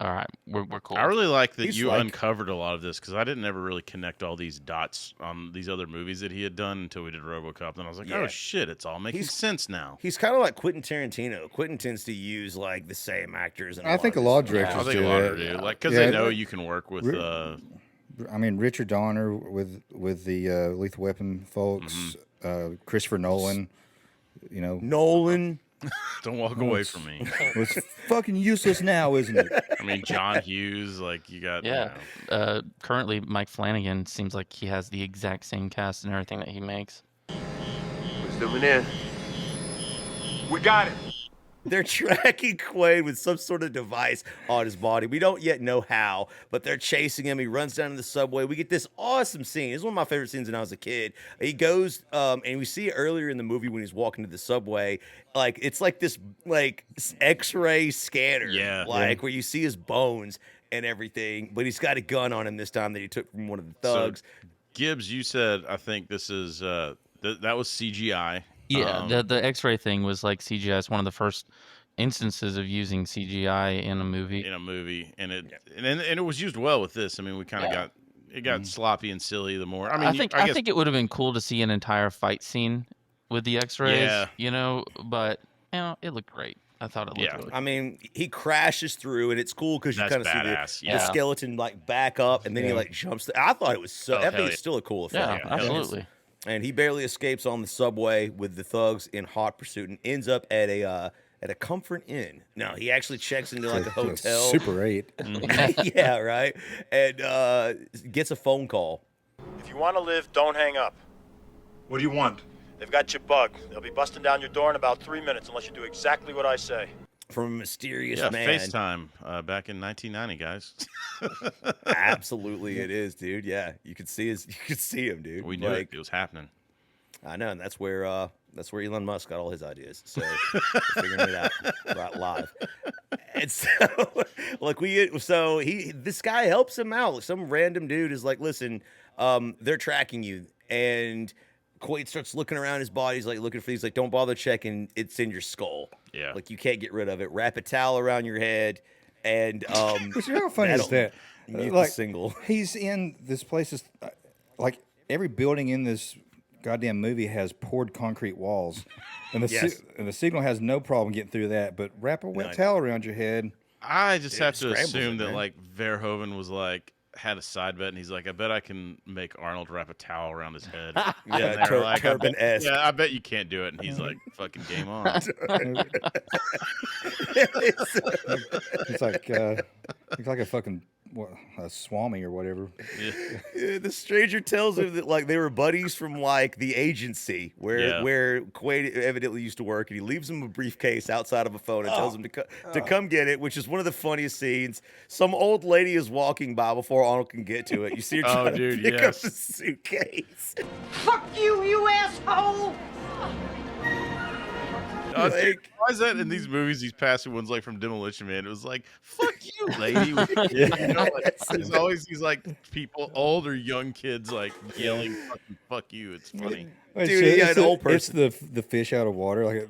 All right, we're cool. I really like that you uncovered a lot of this because I didn't ever really connect all these dots on these other movies that he had done until we did RoboCop. And I was like, oh shit, it's all making sense now. He's kind of like Quentin Tarantino. Quentin tends to use the same actors. I think a lot of directors do that. Because they know you can work with. Richard Donner with the Lethal Weapon folks, Christopher Nolan. Nolan. Don't walk away from me. It's fucking useless now, isn't it? I mean, John Hughes, you got. Yeah. Currently, Mike Flanagan seems like he has the exact same cast and everything that he makes. Who's zooming in? We got it. They're tracking Quaid with some sort of device on his body. We don't yet know how, but they're chasing him. He runs down to the subway. We get this awesome scene. It's one of my favorite scenes when I was a kid. He goes, and we see it earlier in the movie when he's walking to the subway. It's like this X-ray scanner, where you see his bones and everything. But he's got a gun on him this time that he took from one of the thugs. So, Gibbs, you said I think this is that was CGI. Yeah, the X-ray thing was CGI. It's one of the first instances of using CGI in a movie. And it was used well with this. I mean, we kind of got sloppy and silly the more. I mean, I think it would have been cool to see an entire fight scene with the X-rays. Yeah. But it looked great. I thought it looked really cool. I mean, he crashes through, and it's cool because you kind of see the skeleton back up, and then he jumps. I thought it was so. I think it's still a cool effect. Yeah, absolutely. And he barely escapes on the subway with the thugs in hot pursuit and ends up at a Comfort Inn. No, he actually checks into a hotel. Super 8. Yeah, right. And gets a phone call. If you want to live, don't hang up. What do you want? They've got you bugged. They'll be busting down your door in about 3 minutes unless you do exactly what I say. From a mysterious man. FaceTime back in 1990, guys. Absolutely, it is, dude. Yeah, you could see him, dude. We knew it was happening. I know, and that's where Elon Musk got all his ideas. So figuring it out right live. And so this guy helps him out. Some random dude is like, listen, they're tracking you, and Quaid starts looking around his body. He's looking for these. Don't bother checking. It's in your skull. Yeah. You can't get rid of it. Wrap a towel around your head. And how funny is that? Single. He's in this place. Every building in this goddamn movie has poured concrete walls, and the signal has no problem getting through that. But wrap a wet towel around your head. I just have to assume that Verhoeven was had a side bet, and he's like, I bet I can make Arnold wrap a towel around his head. Turban-esque. Yeah, I bet you can't do it. And he's like, fucking game on. It's like a fucking a Swami or whatever. Yeah, the stranger tells him that they were buddies from the agency where Quaid evidently used to work, and he leaves him a briefcase outside of a phone and tells him to come get it, which is one of the funniest scenes. Some old lady is walking by before Arnold can get to it. You see her trying to pick up the suitcase. Fuck you, you asshole! Why is that in these movies? These passing ones from Demolition Man. It was fuck you, lady. There's always these people, old or young kids, yelling fuck you. It's funny. Dude, it's an old person. It's the fish out of water.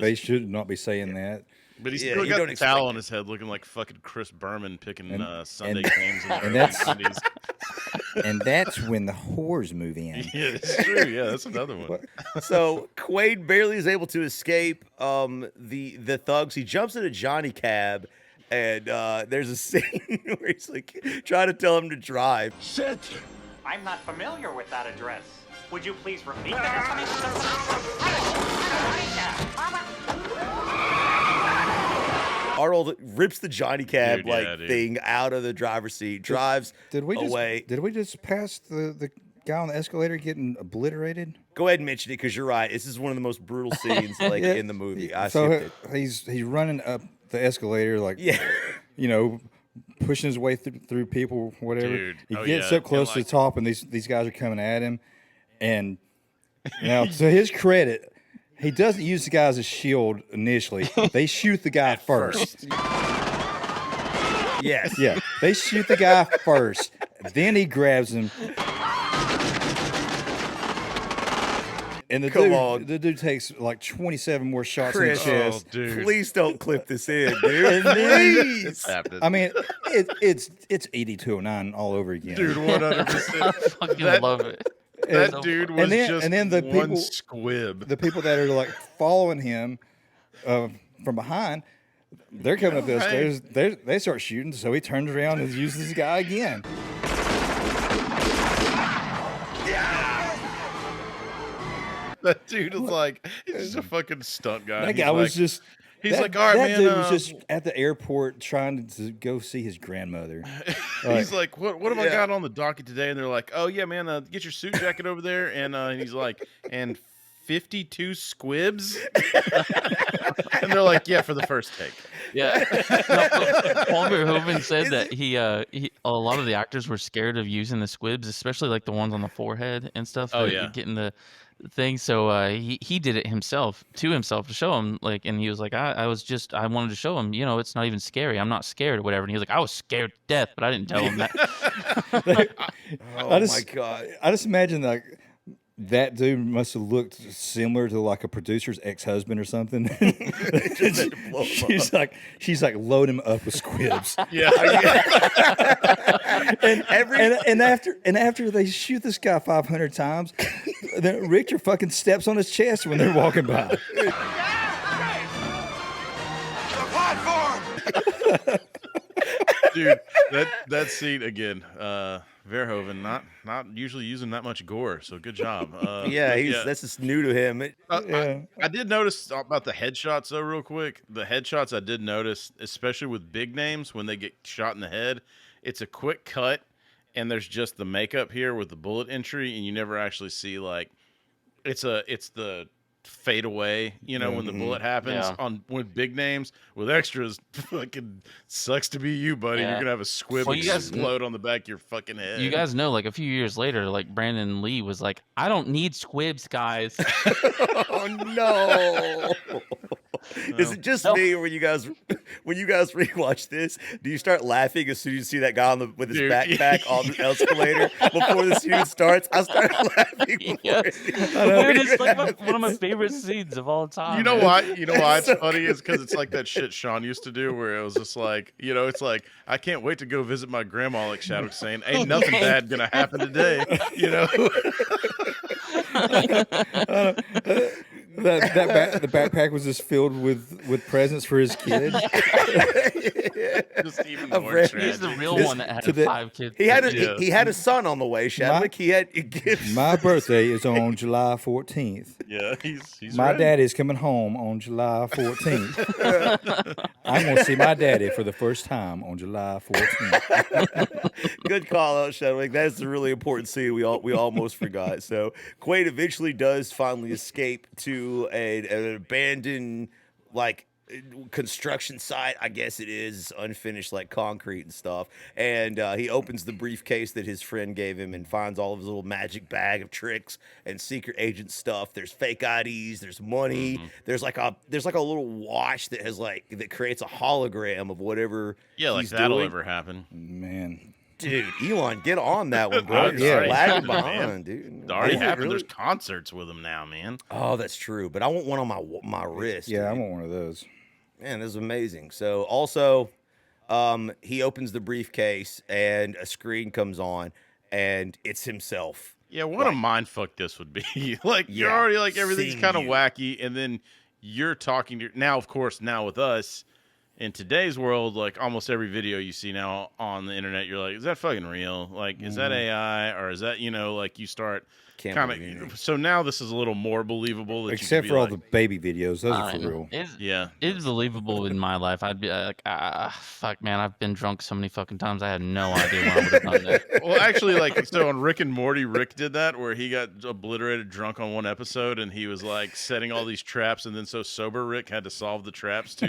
They should not be saying that. But he's still got the towel on his head, looking like fucking Chris Berman picking Sunday games in the early 90s. And that's when the whores move in. Yeah, it's true. Yeah, that's another one. So Quaid barely is able to escape the thugs. He jumps in a Johnny cab, and there's a scene where he's like trying to tell him to drive. Sit. I'm not familiar with that address. Would you please repeat the Arnold rips the Johnny cab Dude. thing out of the driver's seat, drives away. Did we just pass the guy on the escalator getting obliterated? Go ahead and mention it because you're right. This is one of the most brutal scenes in the movie. I so skipped it. he's running up the escalator pushing his way through people, whatever. Dude. He gets up close to the top, and these guys are coming at him. And now, to his credit, he doesn't use the guy as a shield initially. They shoot the guy first. Yes. Yeah, they shoot the guy first. Then he grabs him. And the dude takes like 27 more shots in the chest. Oh, dude. Please don't clip this in, dude. Please. Happened. I mean, it's 8209 all over again. Dude, 100%. I fucking love it. That dude was just the one people, squib. The people that are like following him from behind, they're coming up the stairs. They start shooting, so he turns around and uses this guy again. That dude is like, he's just a fucking stunt guy. That guy was just. He's that, like, all right, that man. dude was just at the airport trying to go see his grandmother. He's like, what have I got on the docket today? And they're like, oh yeah, man, get your suit jacket over there. And he's like, and 52 squibs. And they're like, yeah, for the first take. Yeah. Paul Verhoeven said that he a lot of the actors were scared of using the squibs, especially like the ones on the forehead and stuff. Oh yeah, getting the thing. So he did it himself to show him, like, and he was like, I wanted to show him, it's not even scary. I'm not scared or whatever. And he was like, I was scared to death, but I didn't tell him that. My God. I just imagine like that dude must have looked similar to like a producer's ex-husband or something. she's like load him up with squibs. Yeah. and after they shoot this guy 500 times, then Reactor fucking steps on his chest when they're walking by. Dude, that scene again. Verhoeven not usually using that much gore, so good job. That's just new to him. I did notice about the headshots though, real quick. The headshots I did notice, especially with big names when they get shot in the head, it's a quick cut, and there's just the makeup here with the bullet entry, and you never actually see like it's the fade away, when the bullet happens with big names. With extras, fucking sucks to be you, buddy. You're gonna have a squib explode on the back of your fucking head. You guys know, like a few years later, like Brandon Lee was like, I don't need squibs, guys. Oh no. Is it just me, or when you guys rewatch this, do you start laughing as soon as you see that guy with his backpack on the escalator before the scene starts? I start laughing. Dude, it's like one of my favorite scenes of all time. You know why? It's funny is because it's like that shit Sean used to do, where it was just like, it's like, I can't wait to go visit my grandma, like Shadow's saying, ain't nothing bad gonna happen today, The backpack was just filled with presents for his kids. Just even more tragic. He's the real one that had 5 kids. He had a son on the way, Shadwick. He had gifts. My birthday is on July 14th. Yeah, he's my ready. daddy's coming home on July 14th. I'm gonna see my daddy for the first time on July 14th. Good call out, Shadwick. That's a really important scene we almost forgot. So Quaid eventually does finally escape to an abandoned construction site, I guess it is, unfinished like concrete and stuff. And he opens the briefcase that his friend gave him and finds all of his little magic bag of tricks and secret agent stuff. There's fake IDs, there's money, there's like a little watch that has that creates a hologram of whatever. Yeah, like he's that'll doing. ever happen. Man. Dude, Elon, get on that one, bro. Yeah, lagging behind, dude. It already happened. Really? There's concerts with him now, man. Oh, that's true. But I want one on my wrist. Yeah, dude. I want one of those. Man, this is amazing. So also, he opens the briefcase and a screen comes on, and it's himself. Yeah, what a mind fuck this would be. Like, you're already like, everything's kind of wacky, and then you're talking to... Now, of course, now with us, in today's world, like, almost every video you see now on the internet, you're like, is that fucking real? Like, is that AI? Or is that, like, you start... So now this is a little more believable. That Except for all the baby videos. Those are for real. It's believable in my life. I'd be like, fuck, man, I've been drunk so many fucking times. I had no idea what I would have done that. Well, actually, like, so on Rick and Morty, Rick did that where he got obliterated drunk on one episode, and he was like setting all these traps, and then so sober Rick had to solve the traps to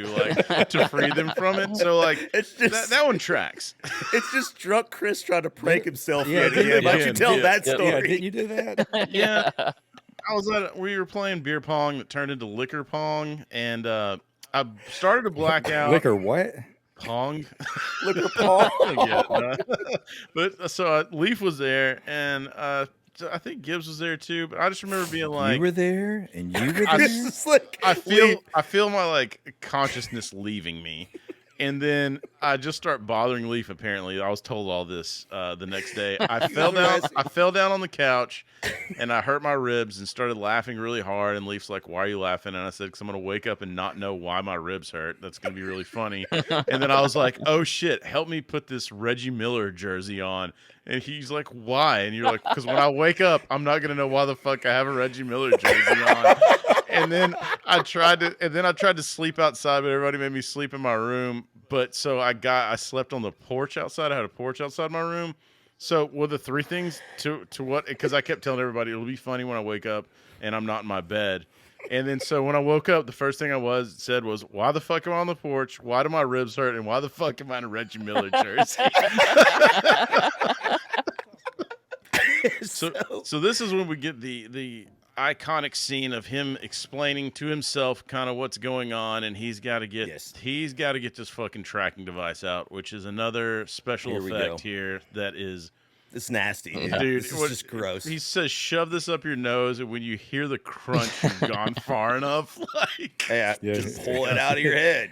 free them from it. So like, it's just, that one tracks. It's just drunk Chris trying to prank himself. Why don't you tell that story? Yeah, didn't you do that? Yeah. We were playing beer pong that turned into liquor pong, and I started to black out. Liquor what? Pong. Liquor pong. But so Leaf was there, and I think Gibbs was there too. But I just remember being like, "You were there, and you were there." I feel my like consciousness leaving me. And then I just start bothering Leaf. Apparently, I was told all this the next day. I fell down. I fell down on the couch, and I hurt my ribs and started laughing really hard. And Leaf's like, "Why are you laughing?" And I said, "Because I'm gonna wake up and not know why my ribs hurt. That's gonna be really funny." And then I was like, "Oh shit! Help me put this Reggie Miller jersey on." And he's like, "Why?" And you're like, "Because when I wake up, I'm not gonna know why the fuck I have a Reggie Miller jersey on." And then I tried to sleep outside, but everybody made me sleep in my room. But so I slept on the porch outside. I had a porch outside my room. So were the three things to what? Because I kept telling everybody it'll be funny when I wake up and I'm not in my bed. And then so when I woke up, the first thing I said was, "Why the fuck am I on the porch? Why do my ribs hurt? And why the fuck am I in a Reggie Miller jersey?" So this is when we get the iconic scene of him explaining to himself kind of what's going on, and he's got to get this fucking tracking device out, which is another special effect here that is it's nasty, dude. This is just gross. He says, "Shove this up your nose," and when you hear the crunch, you've gone far enough. Like, just pull it out of your head.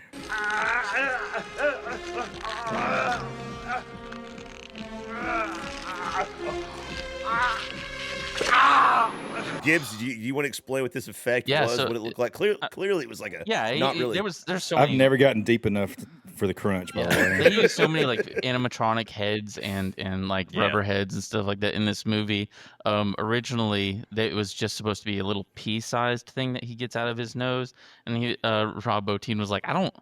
Gibbs, do you want to explain what this effect was? So what it looked like? Clearly, it was like a not really. There's so I've many. never gotten deep enough for the crunch. By the way, they use so many like animatronic heads and like rubber heads and stuff like that in this movie. Originally, it was just supposed to be a little pea-sized thing that he gets out of his nose, and Rob Bottin was like, I don't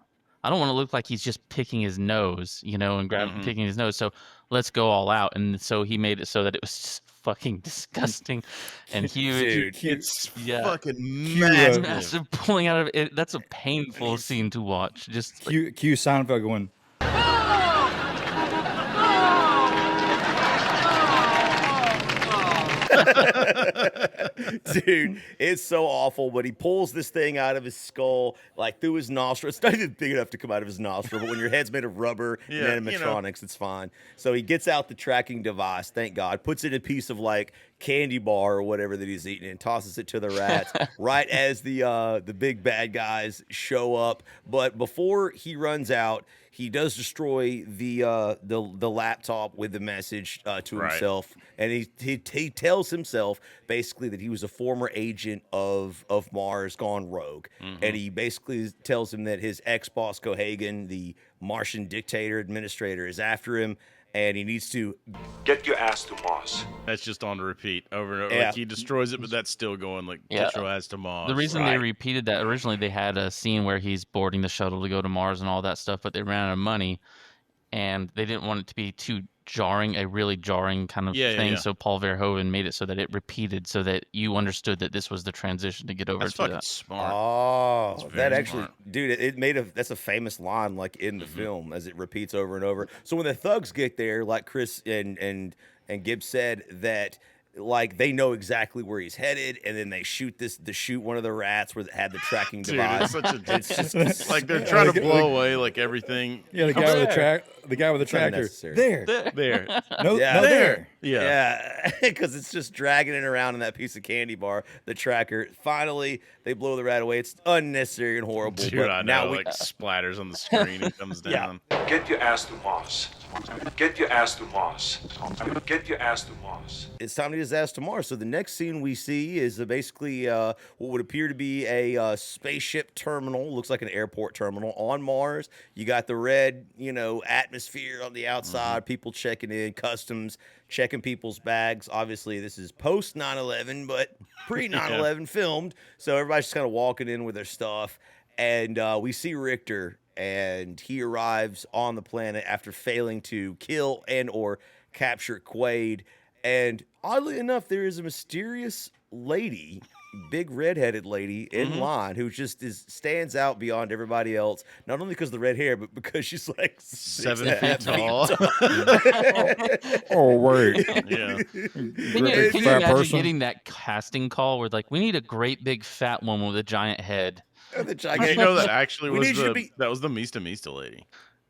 want to look like he's just picking his nose, and picking his nose. So let's go all out. And so he made it so that it was just fucking disgusting and huge. Dude, it's fucking massive. Massive pulling out of it. That's a painful scene to watch. Just Q Seinfeld going. Dude, it's so awful. But he pulls this thing out of his skull, like through his nostril. It's not even big enough to come out of his nostril, but when your head's made of rubber and animatronics, it's fine. So he gets out the tracking device, thank God, puts it in a piece of like candy bar or whatever that he's eating and tosses it to the rats right as the big bad guys show up. But before he runs out, he does destroy the laptop with the message to himself, and he tells himself basically that he was a former agent of Mars gone rogue, and he basically tells him that his ex-boss Cohagen, the Martian dictator administrator, is after him, and he needs to get your ass to Mars. That's just on repeat over and over. Like he destroys it, but that's still going. Like get your ass to Mars. The reason they repeated that, originally they had a scene where he's boarding the shuttle to go to Mars and all that stuff, but they ran out of money, and they didn't want it to be too jarring, a really jarring kind of thing. So Paul Verhoeven made it so that it repeated, so that you understood that this was the transition to get over that's to fucking that. Smart. Oh, that actually, smart. dude, it made that's a famous line like in the film as it repeats over and over. So when the thugs get there, like Chris and Gibbs said, that like they know exactly where he's headed, and then they shoot one of the rats where it had the tracking device. It's just like they're trying to blow away like everything. Yeah, the guy with the tractor. There. No, there. Yeah, because it's just dragging it around in that piece of candy bar. The tracker. Finally, they blow the rat away. It's unnecessary and horrible. Dude, but I know. Now splatters on the screen and comes down. Get your ass to Mars. Get your ass to Mars. Get your ass to Mars. It's time to get his ass to Mars. So the next scene we see is basically what would appear to be a spaceship terminal. Looks like an airport terminal on Mars. You got the red, atmosphere on the outside. People checking in, customs, checking people's bags. Obviously, this is post 9/11, but pre 9/11 filmed. So everybody's just kind of walking in with their stuff. And we see Richter, and he arrives on the planet after failing to kill and or capture Quaid. And oddly enough, there is a mysterious lady, big redheaded lady in line who just stands out beyond everybody else. Not only because of the red hair, but because she's like 7 feet tall. Oh, wait. Yeah. Can you imagine getting that casting call where like, we need a great big fat woman with a giant head? Did you know that actually was that was the Mista Mista lady?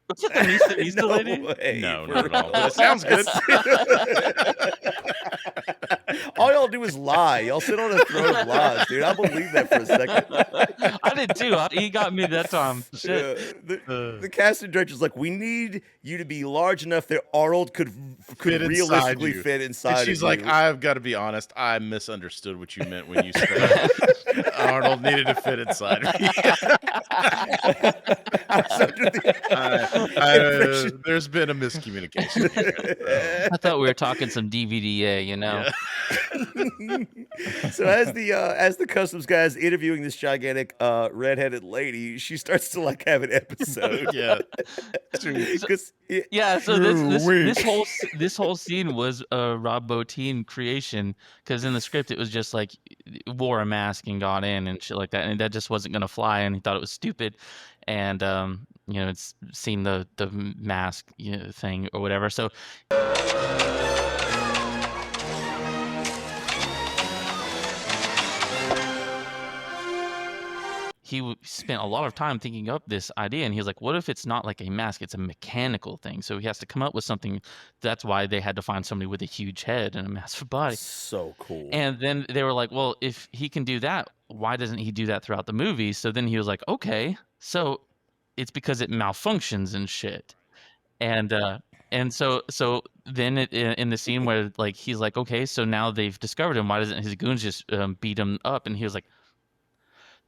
Was it the Mista Mista lady? Way, No, not at all. But it sounds good. All y'all do is lie. Y'all sit on a throne of lies, dude. I believe that for a second. I did too. He got me that time. Shit. The casting director's like, we need you to be large enough that Arnold could realistically fit inside. And she's of like, you. I've got to be honest. I misunderstood what you meant when you said Arnold needed to fit inside me. There's been a miscommunication here. I thought we were talking some DVDA, Yeah. So as the customs guy is interviewing this gigantic redheaded lady, she starts to like have an episode. Yeah. So this whole scene was a Rob Bottin creation, because in the script it was just like wore a mask and got in and shit like that, and that just wasn't gonna fly, and he thought it was stupid, and it's seen the mask thing or whatever. So he spent a lot of time thinking up this idea, and he was like, what if it's not like a mask, it's a mechanical thing? So he has to come up with something. That's why they had to find somebody with a huge head and a massive body. So cool. And then they were like, well, if he can do that, why doesn't he do that throughout the movie? So then he was like, okay, so it's because it malfunctions and shit. And so then in the scene where like he's like, okay, so now they've discovered him, why doesn't his goons just beat him up? And he was like,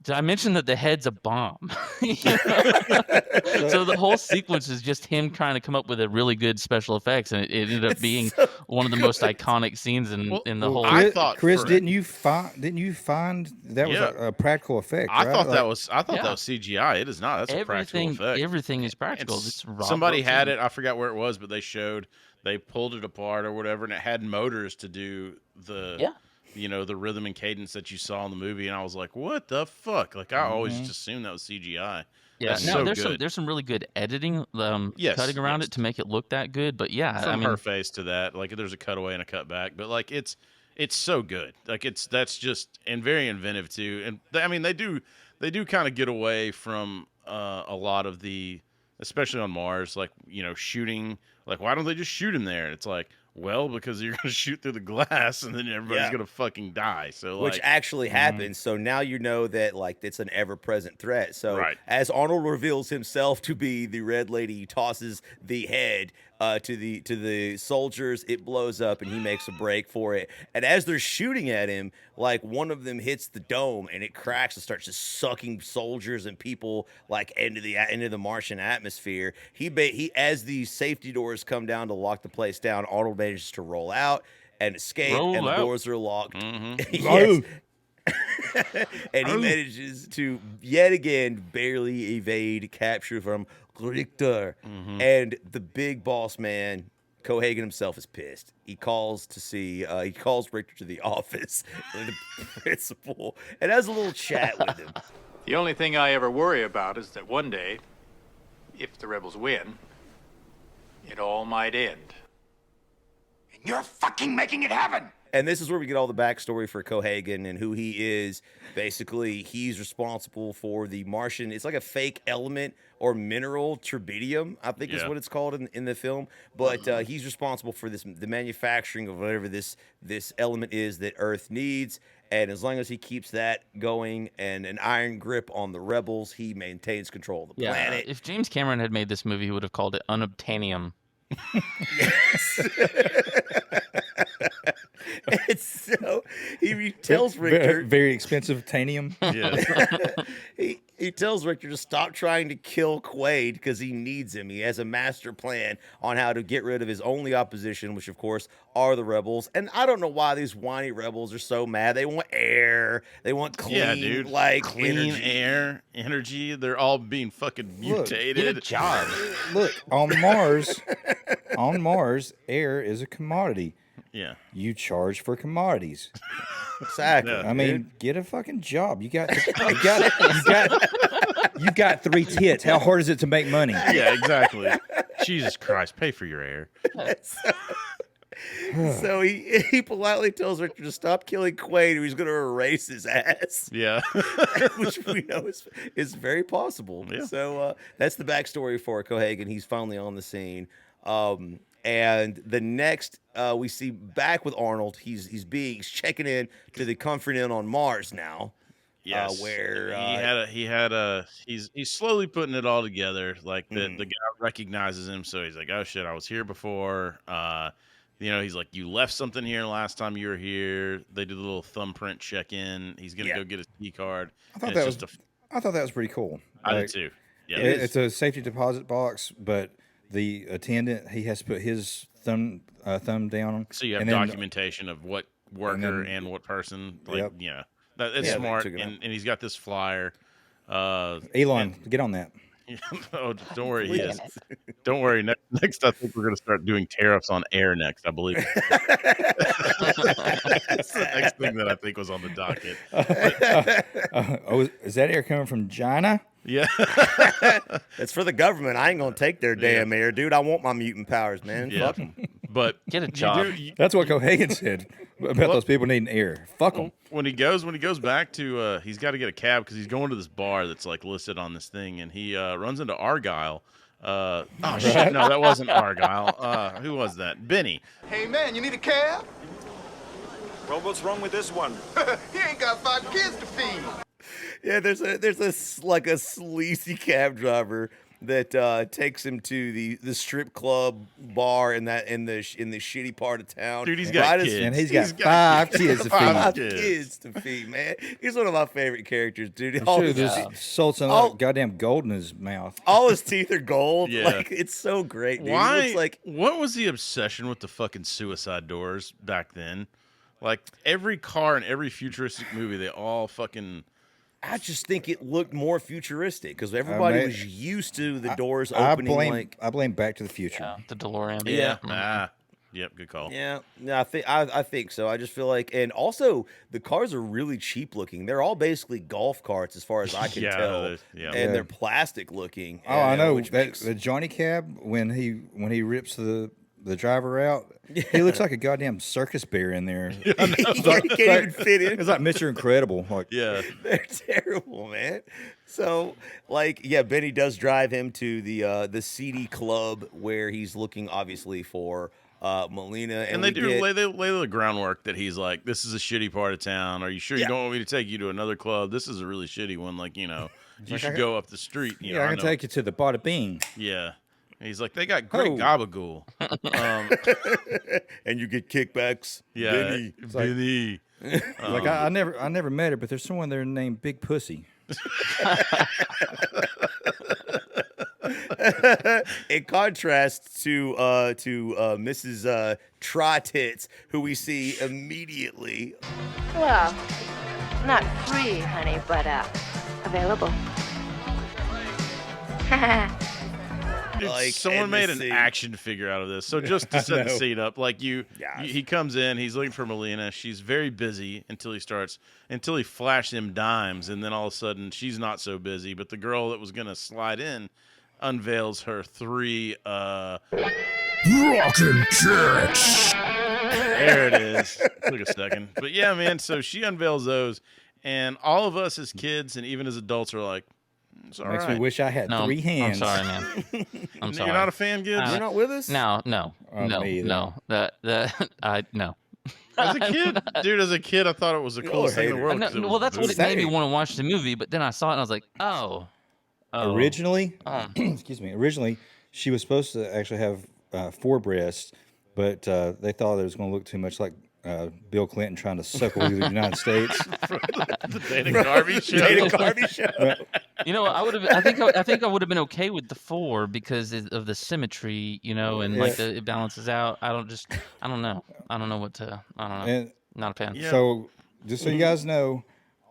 did I mention that the head's a bomb? So the whole sequence is just him trying to come up with a really good special effects, and it ended up being one of the most iconic scenes in the whole. Chris, didn't you find that was a practical effect? I right? thought that was CGI. It is not. That's a practical effect. Everything is practical. It's somebody had it. I forgot where it was, but they pulled it apart or whatever, and it had motors to do the the rhythm and cadence that you saw in the movie, and I was like, what the fuck? Like, I always just assumed that was CGI. Yeah, there's some really good editing, cutting around it to make it look that good. But yeah, from her face to that, like there's a cutaway and a cutback, but like it's so good. Like that's just and very inventive too. And I mean they do kind of get away from a lot of the, especially on Mars, like shooting. Like why don't they just shoot him there? And it's like, well, because you're gonna shoot through the glass and then everybody's gonna fucking die. So which actually happens. So now you know that like it's an ever-present threat. So as Arnold reveals himself to be the red lady, he tosses the head to the soldiers. It blows up and he makes a break for it. And as they're shooting at him, like one of them hits the dome and it cracks and starts just sucking soldiers and people like into the Martian atmosphere. He as the safety doors come down to lock the place down, Arnold manages to roll out and escape, and the doors are locked. Yes. And he manages to yet again barely evade capture from Reactor. And the big boss man, Cohaagen himself, is pissed. He calls Richter to the office, the principal, and has a little chat with him. The only thing I ever worry about is that one day, if the rebels win, it all might end. And you're fucking making it happen. And this is where we get all the backstory for Cohaagen and who he is. Basically, he's responsible for the Martian. It's like a fake element or mineral, tritium, I think is what it's called in the film. But he's responsible for the manufacturing of whatever this element is that Earth needs. And as long as he keeps that going and an iron grip on the rebels, he maintains control of the planet. If James Cameron had made this movie, he would have called it unobtainium. Yes. And so he tells Richter very expensive titanium. Yeah. he tells Richter to stop trying to kill Quaid because he needs him. He has a master plan on how to get rid of his only opposition, which of course are the rebels. And I don't know why these whiny rebels are so mad. They want air. They want clean, clean energy. air, energy. They're all being fucking mutated. Get a job. Look, on Mars, air is a commodity. Yeah. You charge for commodities. Exactly. Yeah. I mean, get a fucking job. You got 3 tits. How hard is it to make money? Yeah, exactly. Jesus Christ, pay for your air. So he politely tells Richter to stop killing Quaid, or he's going to erase his ass. Yeah. Which we know is very possible. Yeah. So that's the backstory for Cohaagen. He's finally on the scene. And the next we see back with Arnold, he's checking in to the Comfort Inn on Mars now. Yes. Where he's slowly putting it all together. Like the guy recognizes him, so he's like, "Oh shit, I was here before." He's like, "You left something here last time you were here." They do the little thumbprint check in. He's gonna go get his key card. I thought that was pretty cool. I did too. Yeah, it's a safety deposit box, but the attendant, he has to put his thumb down. So you have documentation of what worker and what person. Like, yeah, it's smart. And he's got this flyer. Elon, get on that. Oh, don't worry, he is. Don't worry. Next, I think we're going to start doing tariffs on air next, I believe. That's the next thing that I think was on the docket. Is that air coming from China? Yeah. It's for the government. I ain't going to take their damn air, dude. I want my mutant powers, man. Yeah. Fuck them. But get a job. That's what Cohaagen said about those people needing air. Fuck them. When he goes back to, he's got to get a cab because he's going to this bar that's like listed on this thing, and he runs into Argyle. Shit, no, that wasn't Argyle. Who was that? Benny. Hey, man, you need a cab? Well, what's wrong with this one? He ain't got 5 kids to feed. Yeah, there's a sleazy cab driver that takes him to the strip club bar in the shitty part of town. Dude, he's got kids. And he's got 5 kids to feed. 5 kids to feed, man. He's one of my favorite characters, dude. Sold some goddamn gold in his mouth. All his teeth are gold. Yeah. Like, it's so great, dude. Why? He looks like, what was the obsession with the fucking suicide doors back then? Like, every car in every futuristic movie, they all fucking... I just think it looked more futuristic because everybody was used to the doors opening. I blame Back to the Future. Yeah, the DeLorean. Yeah. Yep, good call. Yeah, no, I think so. I just feel like, and also the cars are really cheap looking. They're all basically golf carts, as far as I can tell, and they're plastic looking. Oh, I know the Johnny Cab when he rips the driver out. He looks like a goddamn circus bear in there. He can't even fit in. It's like Mr. Incredible. Like, yeah, they're terrible, man. So, Benny does drive him to the seedy club where he's looking obviously for Melina, and they lay the groundwork that he's like, this is a shitty part of town. Are you sure you don't want me to take you to another club? This is a really shitty one. Like, you should go up the street. I can take you to the Bada Bing. Yeah. He's like, they got great gabagool. And you get kickbacks. Yeah. Benny. I never met her, but there's someone there named Big Pussy. In contrast to Mrs. Try-Tits, who we see immediately. Well, not free, honey, but available. Dude, someone made an action figure out of this. So just to set the scene up, like he comes in, he's looking for Melina. She's very busy until he flashes him dimes, and then all of a sudden she's not so busy. But the girl that was gonna slide in unveils her 3 rockin' tits. There it is. Took a second, but yeah, man. So she unveils those, and all of us as kids and even as adults are like, it's all Makes right. me wish I had 3 hands. I'm sorry, man. I'm sorry. You're not a fan, Gibbs? You're not with us? No. Me either. No. No. As a kid, I thought it was the coolest thing in the world. Well, that's what it made me want to watch the movie. But then I saw it and I was like, oh. Originally, excuse me. Originally, she was supposed to actually have 4 breasts, but they thought it was going to look too much like Bill Clinton trying to suckle through the United States. The Dana Carvey show. Dana Carvey show. You know, I think I would have been okay with the 4 because of the symmetry, you know, and like it balances out. I don't know. I don't know. And, not a fan. Yeah. So, just so you guys know,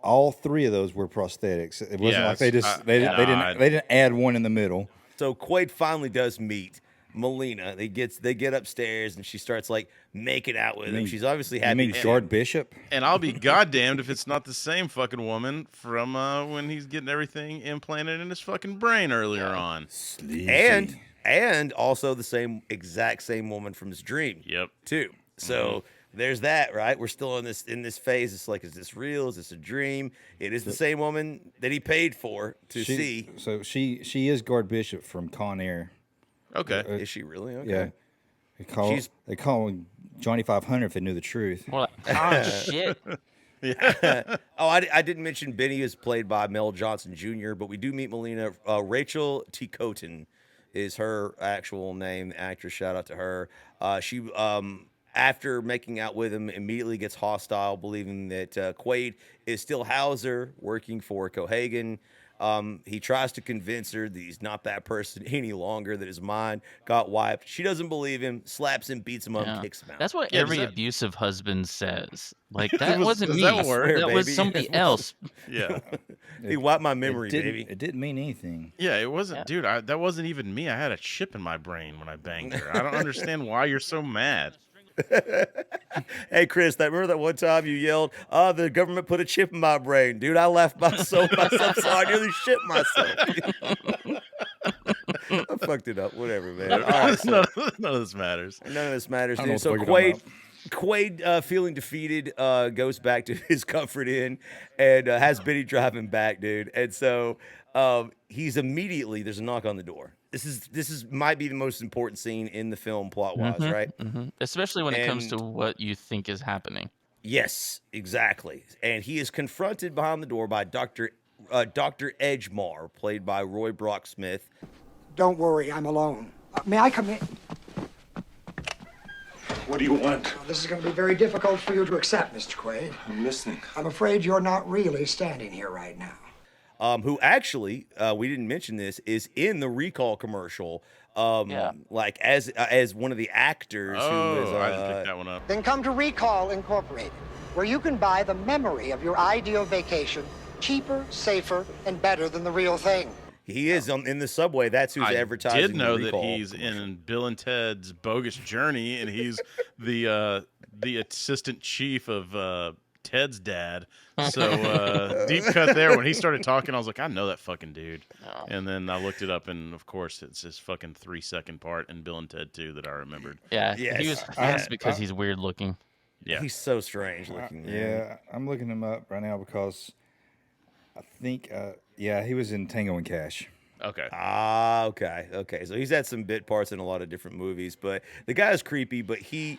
all 3 of those were prosthetics. It wasn't like they didn't add one in the middle. So Quaid finally does meet Melina. They get upstairs and she starts like making out with him. She's obviously happy. You mean George Bishop? And I'll be goddamned if it's not the same fucking woman from when he's getting everything implanted in his fucking brain earlier on. Sleazy. And also the exact same woman from his dream. Yep. Too. So there's that, right? We're still in this phase. It's like, is this real? Is this a dream? It is the same woman that he paid for to see. So she is Guard Bishop from Con Air. Okay. Is she really? Okay. Yeah. They call him Johnny 500 if they knew the truth. Well, shit. Yeah. I didn't mention Benny is played by Mel Johnson Jr., but we do meet Melina. Rachel Ticotin is her actual name. The actress, shout out to her. She after making out with him, immediately gets hostile, believing that Quaid is still Hauser, working for Cohagen. He tries to convince her that he's not that person any longer, that his mind got wiped. She doesn't believe him, slaps him, beats him up, kicks him out. That's what every abusive husband says. Like, that wasn't me. That was somebody else. Yeah. He wiped my memory, baby. It didn't mean anything. Yeah, it wasn't, dude. That wasn't even me. I had a chip in my brain when I banged her. I don't understand why you're so mad. Hey, Chris, remember that one time you yelled, "Oh, the government put a chip in my brain." Dude, I laughed myself so I nearly shit myself. I fucked it up. Whatever, man. All right, none of this matters. None of this matters, dude. So Quaid, feeling defeated, goes back to his comfort inn and has Benny drive him back, dude. And so he's immediately, there's a knock on the door. This might be the most important scene in the film plot-wise, right? Mm-hmm. Especially when it comes to what you think is happening. Yes, exactly. And he is confronted behind the door by Dr. Edgemarr, played by Roy Brock Smith. Don't worry, I'm alone. May I come in? What do you want? This is going to be very difficult for you to accept, Mr. Quaid. I'm listening. I'm afraid you're not really standing here right now. Who actually, we didn't mention this, is in the Recall commercial, like as one of the actors. Oh, who is, I didn't pick that one up. Then come to Recall Incorporated, where you can buy the memory of your ideal vacation cheaper, safer, and better than the real thing. He is in the subway. That's who's advertising. I did know the that Recall he's in Bill and Ted's Bogus Journey, and he's the assistant chief of Ted's dad. So deep cut there. When he started talking, I was like, I know that fucking dude. Oh. And then I looked it up, and of course, it's his fucking 3-second part in Bill and Ted 2 that I remembered. Yeah, Yes. he was that's because he's weird looking. Yeah, he's so strange looking. I'm looking him up right now because I think, he was in Tango and Cash. Okay. Okay. So he's had some bit parts in a lot of different movies, but the guy is creepy. But he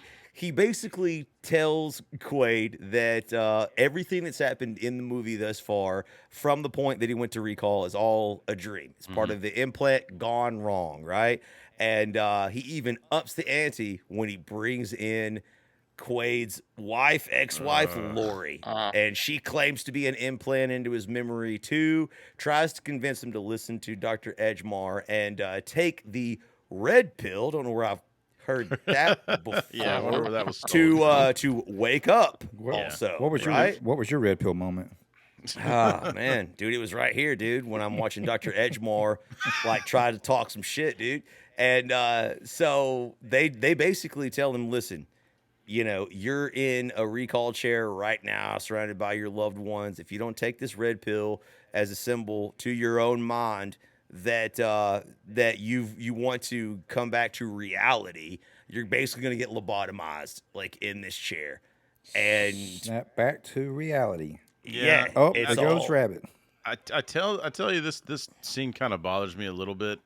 basically tells Quaid that everything that's happened in the movie thus far, from the point that he went to Recall, is all a dream. It's part of the implant gone wrong, right? And he even ups the ante when he brings in Quaid's ex-wife, Lori, and she claims to be an implant into his memory too. Tries to convince him to listen to Dr. Edgemarr and take the red pill. Don't know where I've heard that before. Yeah, I wonder where that was to wake up. Also, What was your red pill moment? Oh man, dude, it was right here, dude. When I'm watching Dr. Edgemarr like try to talk some shit, dude, and so they basically tell him, listen. You know, you're in a recall chair right now, surrounded by your loved ones. If you don't take this red pill as a symbol to your own mind that you want to come back to reality, you're basically going to get lobotomized, like in this chair. And snap back to reality. Yeah. Oh, there goes Rabbit. I tell you, this scene kind of bothers me a little bit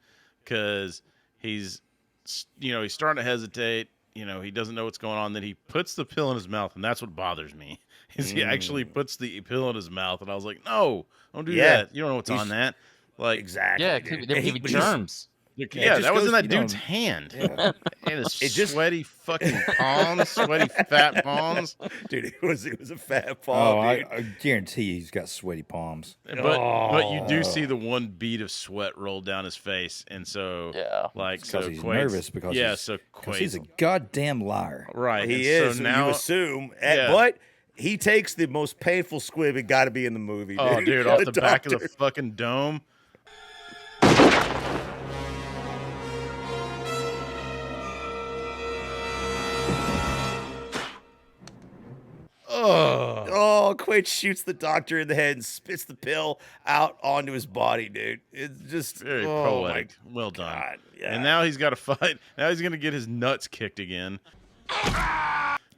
because he's starting to hesitate. You know, he doesn't know what's going on. Then he puts the pill in his mouth, and that's what bothers me. Is he actually puts the pill in his mouth, and I was like, no, don't do that. You don't know what's on that. Like, exactly. Yeah, there could be germs. Yeah, that was in that dude's know, hand. Yeah. And his sweaty fucking palms, sweaty fat palms. Dude, it was a fat palm. Oh, dude. I guarantee he's got sweaty palms. But you do see the one bead of sweat roll down his face, and so like so he's Quaid's- nervous because he's a goddamn liar. Right. He and is. So now you assume, Yeah. but he takes the most painful squib. It got to be in the movie. Oh, dude, off the back of doctor. the fucking dome. Oh, Quaid shoots the doctor in the head and spits the pill out onto his body, dude. It's just Very oh poetic. my Well done. God, yeah. And now he's got to fight. Now he's gonna get his nuts kicked again.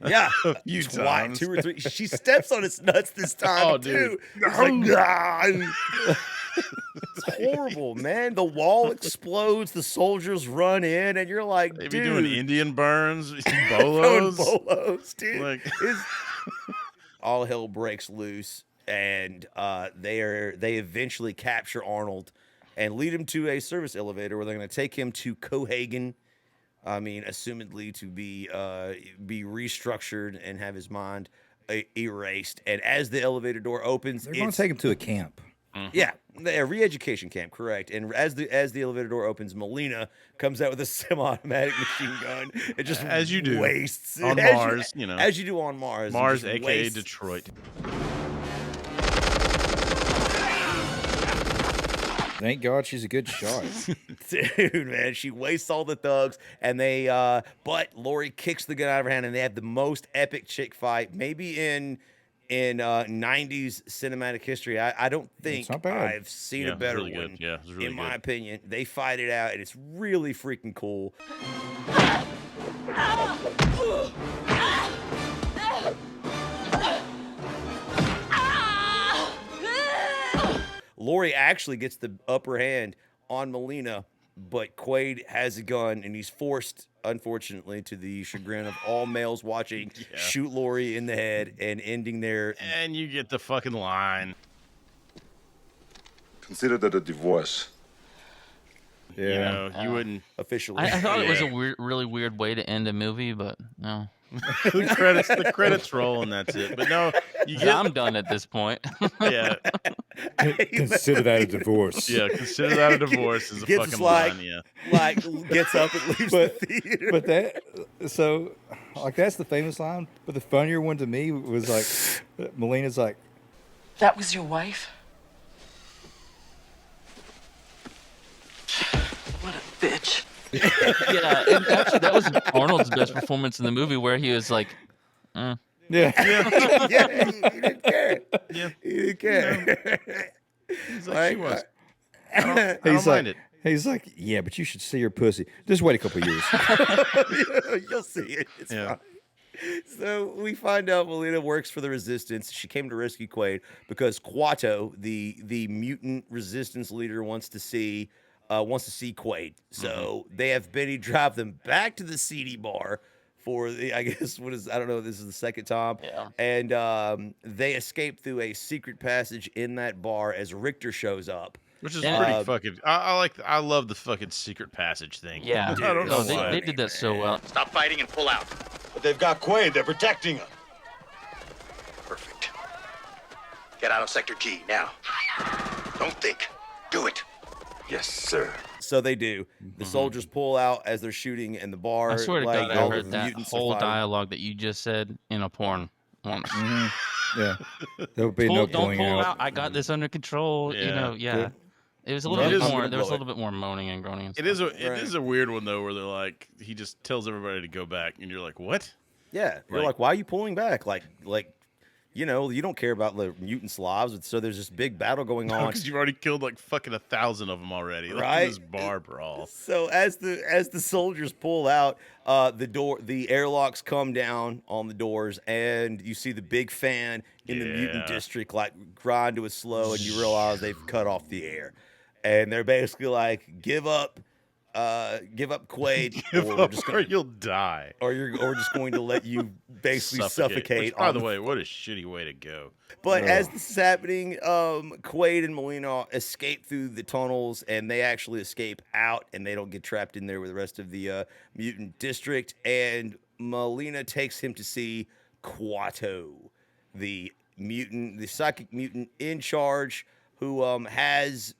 Yeah, A few times. 2 or 3. She steps on his nuts this time Oh, too. dude. It's like, "Ah," and- it's horrible, man. The wall explodes. The soldiers run in, and you're like, They be dude, doing Indian burns, throwing bolos. bolos, dude. Like- All hell breaks loose, and they eventually capture Arnold and lead him to a service elevator where they're going to take him to Cohagen. I mean, assumedly to be restructured and have his mind erased. And as the elevator door opens, They're going to take him to a camp. yeah, a re-education camp, correct. And as the elevator door opens, Molina comes out with a semi-automatic machine gun. It just As you do. wastes On as Mars, you know. as you do on Mars. it Mars, just aka wastes. Detroit. Thank God she's a good shot. Dude, man, she wastes all the thugs, and but Lori kicks the gun out of her hand, and they have the most epic chick fight, maybe in 90s cinematic history. I don't think not bad. I've seen Yeah, a it's better really good. one. Yeah, it's really in my good. opinion, they fight it out, and it's really freaking cool. Lori actually gets the upper hand on Molina, but Quaid has a gun, and he's forced, unfortunately, to the chagrin of all males watching, shoot Lori in the head and ending their. And you get the fucking line. Consider that a divorce. You know, you wouldn't officially. I thought it was a really weird way to end a movie, but no. the credits roll and that's it. But no, you get. I'm done at this point. Yeah. Consider that a divorce. Yeah, consider that a divorce is a Gets fucking like- line. Yeah. Like gets up and leaves the theater. But that's the famous line. But the funnier one to me was like, Melina's like, That was your wife? What a bitch. Yeah, and actually, that was Arnold's best performance in the movie, where he was like, yeah. Yeah, he didn't care. Yeah. He didn't care. He's like, she was. I don't He's mind like, it. he's like, yeah, but you should see her pussy. Just wait a couple years. You'll see it. It's Yeah. fine. So we find out Molina works for the Resistance. She came to rescue Quaid because Quato, the mutant Resistance leader, wants to see Quaid. So they have Benny drive them back to the CD bar for the, I guess, I don't know, this is the second time. Yeah. And they escape through a secret passage in that bar as Richter shows up. Which is pretty fucking. I love the fucking secret passage thing. yeah. I don't know why. They did that so well. Stop fighting and pull out. But they've got Quaid. They're protecting him. Perfect. Get out of Sector G now. Don't think. Do it. Yes, sir. So they do. The soldiers pull out as they're shooting in the bar. I swear to like, God, I all heard the that mutants are whole fighting. dialogue that you just said in a porn once. Yeah. There'll be no Don't going pull out. out. I got this under control. You Yeah. know, yeah. Good. It was a little It bit is- more. There was a little bit more moaning and groaning. And It is stuff. a weird one though, where they're like, he just tells everybody to go back, and you're like, what? Yeah, you're like, why are you pulling back? Like, you know, you don't care about the mutants' lives, so there's this big battle going on. Because you've already killed like fucking 1,000 of them already. Like, Right? This bar brawl. So as the soldiers pull out, the airlocks come down on the doors, and you see the big fan in the mutant Yeah. district like grind to a slow, and you realize they've cut off the air, and they're basically like, give up. give up Quaid, or you'll die, or we're just going to let you basically suffocate. Which, by the way, what a shitty way to go. But as this is happening, Quaid and Molina escape through the tunnels, and they actually escape out, and they don't get trapped in there with the rest of the mutant district. And Molina takes him to see Quato, the psychic mutant in charge, who has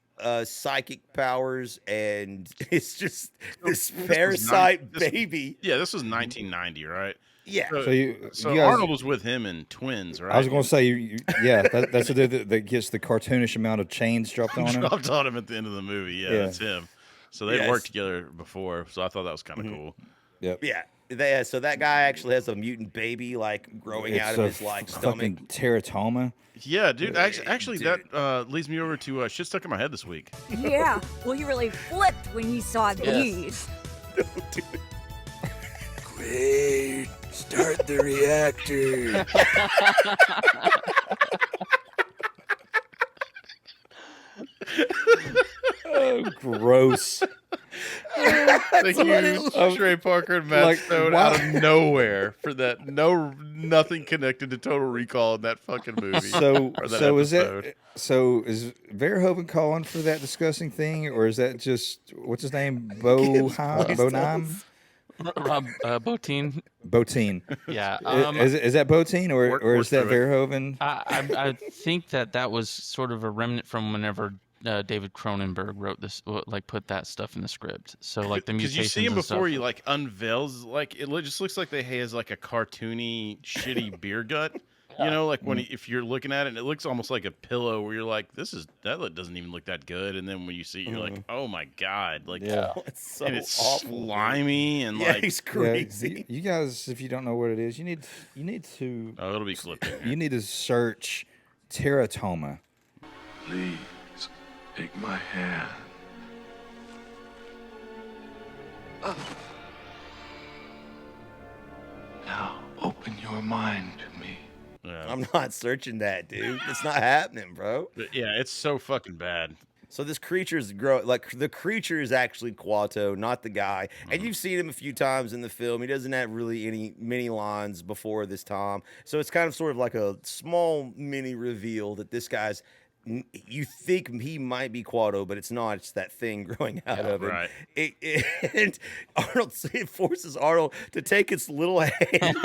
psychic powers, and it's just this parasite baby. Yeah, this was 1990, right? Yeah. So you guys, Arnold was with him in Twins, right? I was going to say, that's the dude that gets the cartoonish amount of chains dropped on him. Dropped on him at the end of the movie. Yeah, that's him. So they'd worked together before, so I thought that was kind of cool. Yep. Yeah. So that guy actually has a mutant baby like growing out of his like stomach. Teratoma. Yeah, dude. Actually, that leads me over to shit stuck in my head this week. Yeah. Well, he really flipped when he saw these. Quaid, start the reactor. Oh, gross. Thank you, Trey Parker and Matt Stone, out of nowhere for that. Nothing connected to Total Recall in that fucking movie. So episode. is Verhoeven calling for that disgusting thing, or is that just what's his name, Bonheim? Rob Bottin. Bottin. Yeah. Is that Bottin or is that Verhoeven? I think that was sort of a remnant from whenever David Cronenberg wrote this, like put that stuff in the script. So like the mutations. Because you see him before stuff. he like unveils, like it just looks like he has like a cartoony, shitty beer gut. You know, like when if you're looking at it, and it looks almost like a pillow, where you're like, that doesn't even look that good. And then when you see it, you're like, oh my god, like it's so and it's awful, slimy and like he's crazy. You guys, if you don't know what it is, you need to. Oh, it'll be clipped. You need to search teratoma. Please take my hand. Now open your mind to me. Yeah. I'm not searching that, dude. It's not happening, bro. But yeah, it's so fucking bad. So this creature's the creature is actually Quato, not the guy. And you've seen him a few times in the film. He doesn't have really many lines before this time. So it's kind of sort of like a small mini reveal that this guy's. You think he might be Quato, but it's not. It's that thing growing out of him. Right. And Arnold forces Arnold to take its little hands.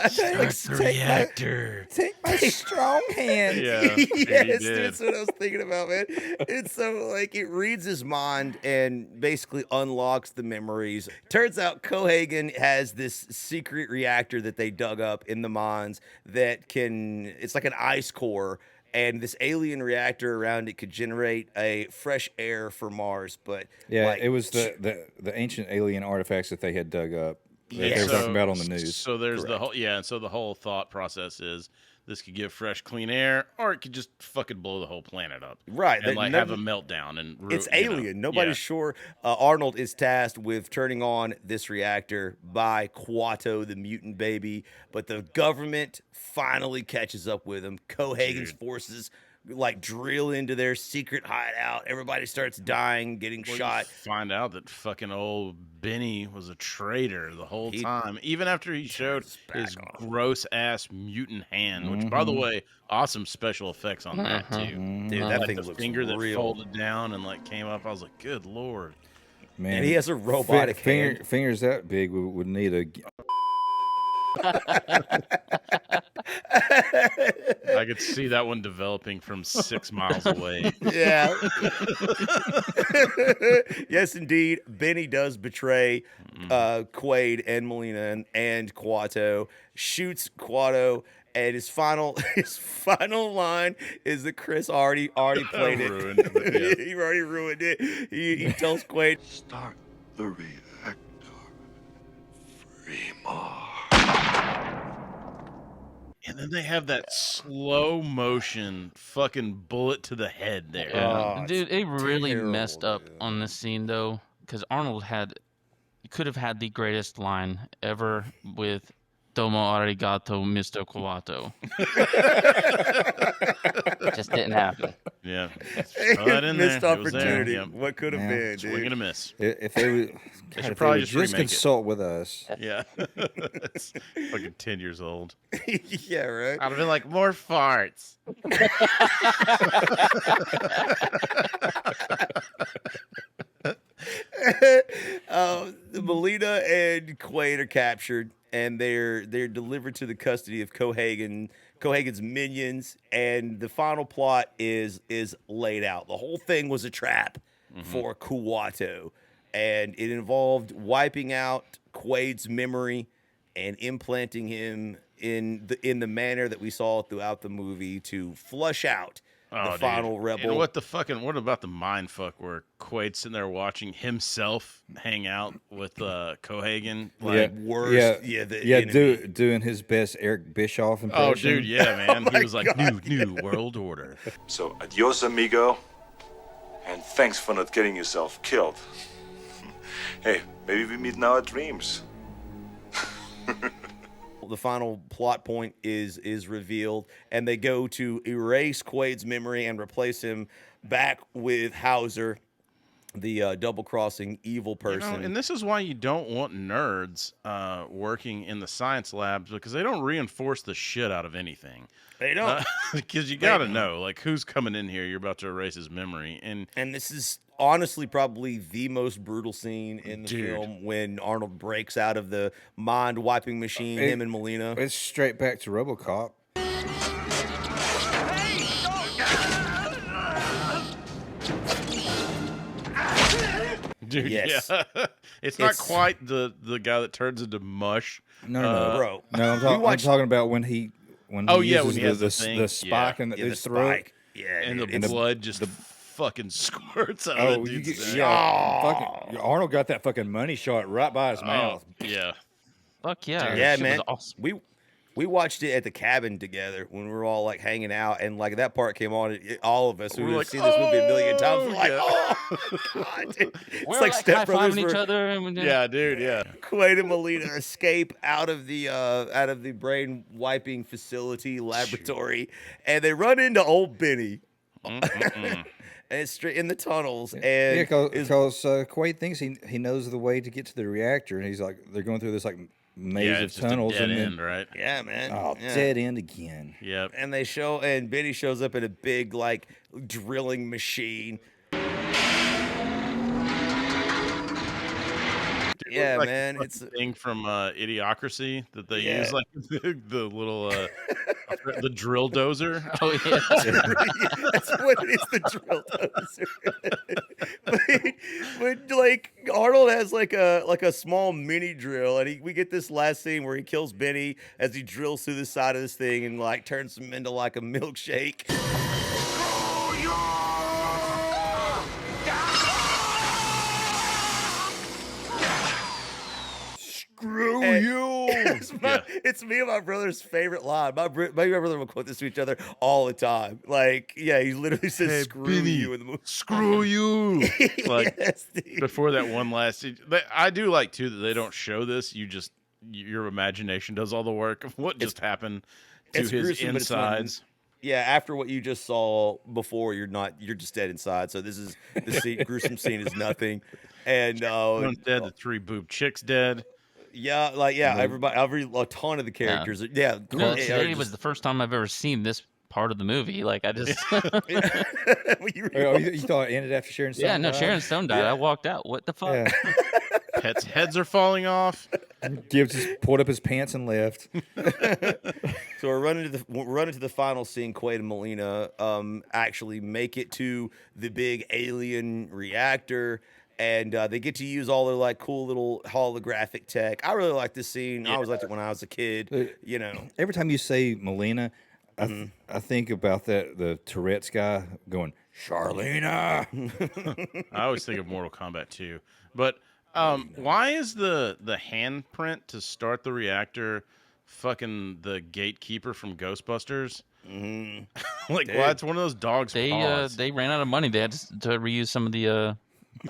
Start the reactor. Take my strong hand. Yeah, yes, that's what I was thinking about, man. It's so like it reads his mind and basically unlocks the memories. Turns out Cohagen has this secret reactor that they dug up in the mines that it's like an ice core, and this alien reactor around it could generate a fresh air for Mars. But it was the ancient alien artifacts that they had dug up. They were talking about on the news. So there's the whole and so the whole thought process is this could give fresh, clean air, or it could just fucking blow the whole planet up. Right. And like have a meltdown and it's alien. Nobody's sure. Arnold is tasked with turning on this reactor by Quato, the mutant baby, but the government finally catches up with him. Cohagen's forces like drill into their secret hideout. Everybody starts dying, getting shot. Find out that fucking old Benny was a traitor the whole time, even after he showed his gross ass mutant hand. Which, by the way, awesome special effects on that too. Dude, that like thing the looks finger real. that folded down and like came up. I was like, good lord, man! And he has a robotic hand. Fingers that big would need a. I could see that one developing from 6 miles away. Yeah. Yes, indeed. Benny does betray Quaid and Molina and Quato, shoots Quato, and his final line is that Chris already played it. Ruined it. He already ruined it. He tells Quaid, start the reactor. Free Mars. And then they have that slow motion fucking bullet to the head there. Yeah. Dude, it really messed up on this scene though, because Arnold could have had the greatest line ever with "Domo arigato, Mr. Quato." Just didn't happen. Yeah. Throw that in Missed there. It was there. opportunity. Yep. What could have been, dude? Swing and a miss. If they would, They God, should if probably would just just remake it. consult with us. Yeah. It's fucking 10 years old. Yeah, right. I'd have been like, more farts. Melina and Quaid are captured, and they're delivered to the custody of Cohagen's minions, and the final plot is laid out. The whole thing was a trap for Quato, and it involved wiping out Quaid's memory and implanting him in the manner that we saw throughout the movie to flush out the dude. final rebel. You know what about the mind fuck where Quaid's sitting there watching himself hang out with Cohagen? Like, doing his best Eric Bischoff impression. oh, dude, yeah, man. Oh He my was like, God. new world order. So, adios, amigo. And thanks for not getting yourself killed. Hey, maybe we meet in our dreams. The final plot point is revealed, and they go to erase Quaid's memory and replace him back with Hauser, the double-crossing evil person. And this is why you don't want nerds working in the science labs, because they don't reinforce the shit out of anything. They don't. Because you got to know, like, who's coming in here. You're about to erase his memory. And this is honestly probably the most brutal scene in the film, when Arnold breaks out of the mind-wiping machine, him and Melina. It's straight back to RoboCop. Dude, Yes. yeah. It's not quite the guy that turns into mush. No, bro. No, I'm talking about when he when he uses has the thing. spike in the his throat. spike. Yeah, And dude, the blood just fucking squirts out of the dude's neck. fucking, Arnold got that fucking money shot right by his mouth. Yeah. Fuck yeah. Yeah, Shit man. was awesome. We watched it at the cabin together when we were all like hanging out, and like that part came on. All of us who We're have like, seen this movie a million times, we're like, yeah. oh god, dude. It's We're like Step Brothers. high-fiving each other. And Yeah, dude, yeah. Quaid and Melina escape out of the brain wiping facility laboratory, and they run into old Benny. And it's straight in the tunnels, and Yeah, because Quaid thinks he knows the way to get to the reactor, and he's like, they're going through this like maze of It's just tunnels, a dead and end, then right? yeah, man, yeah. dead end again. Yep. And Benny shows up in a big like drilling machine. Yeah, like man, the it's thing from Idiocracy that they Yeah. use, like the little the drill dozer. Oh yeah. that's what it is, the drill dozer. but like Arnold has like a small mini drill, and we get this last scene where he kills Benny as he drills through the side of this thing and like turns him into like a milkshake. Screw And you! It's me and my brother's favorite line. My brother will quote this to each other all the time. Like, yeah, he literally says Hey, "screw Benny, you" in the movie. Screw you! Like Yes, dude. before that one last scene. But I do like too that they don't show this. Your imagination does all the work of what just happened to It's his gruesome, but it's when- insides. Yeah, after what you just saw before, you're just dead inside. So this is the gruesome scene is nothing. And One's dead. The 3 boob chicks dead. yeah, like a ton of the characters. Yeah, You know, are today just- was the first time I've ever seen this part of the movie. Like I just You thought it ended after Sharon Stone? yeah, no, died? Sharon Stone died. I walked out. What the fuck? Yeah. Pets' heads are falling off. Gibbs just pulled up his pants and left. So we're running to the final scene. Quaid and Melina actually make it to the big alien reactor, and they get to use all their like cool little holographic tech. I really like this scene. I always liked it when I was a kid. You know, Every time you say Melina, I think about the Tourette's guy going, Charlena. I always think of Mortal Kombat 2. But why is the handprint to start the reactor fucking the gatekeeper from Ghostbusters? Like, Dude. why it's one of those dogs' paws. They ran out of money. They had to reuse some of the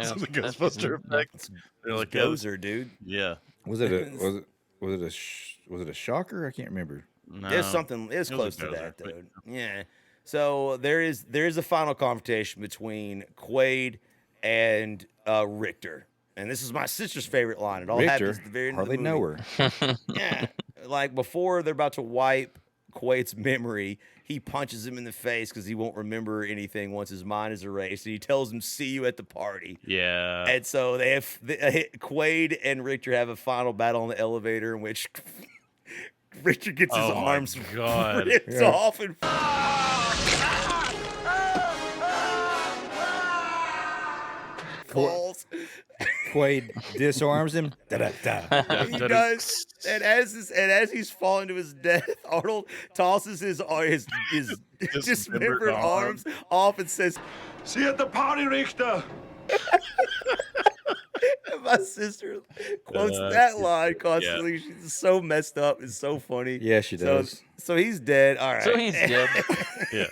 Some of the Ghostbuster effects. They're like, Gozer, dude. yeah. Was it a shocker? I can't remember. There's something. It's close to that, though. Yeah. So there is a final confrontation between Quaid and Richter, and this is my sister's favorite line. It all happens at the very end of the movie. Hardly know her. Yeah, like before they're about to wipe Quaid's memory, he punches him in the face because he won't remember anything once his mind is erased. And he tells him, "See you at the party." Yeah. And so they have Quaid and Richter have a final battle on the elevator in which Richter gets his arms ripped off and falls. Quaid disarms him. He does, and as he's falling to his death, Arnold tosses his dismembered arms off and says, "See you at the party, Richter." And my sister quotes that line constantly. Yeah. She's so messed up and so funny. Yeah, she does. So he's dead. All right. So he's dead. Yeah.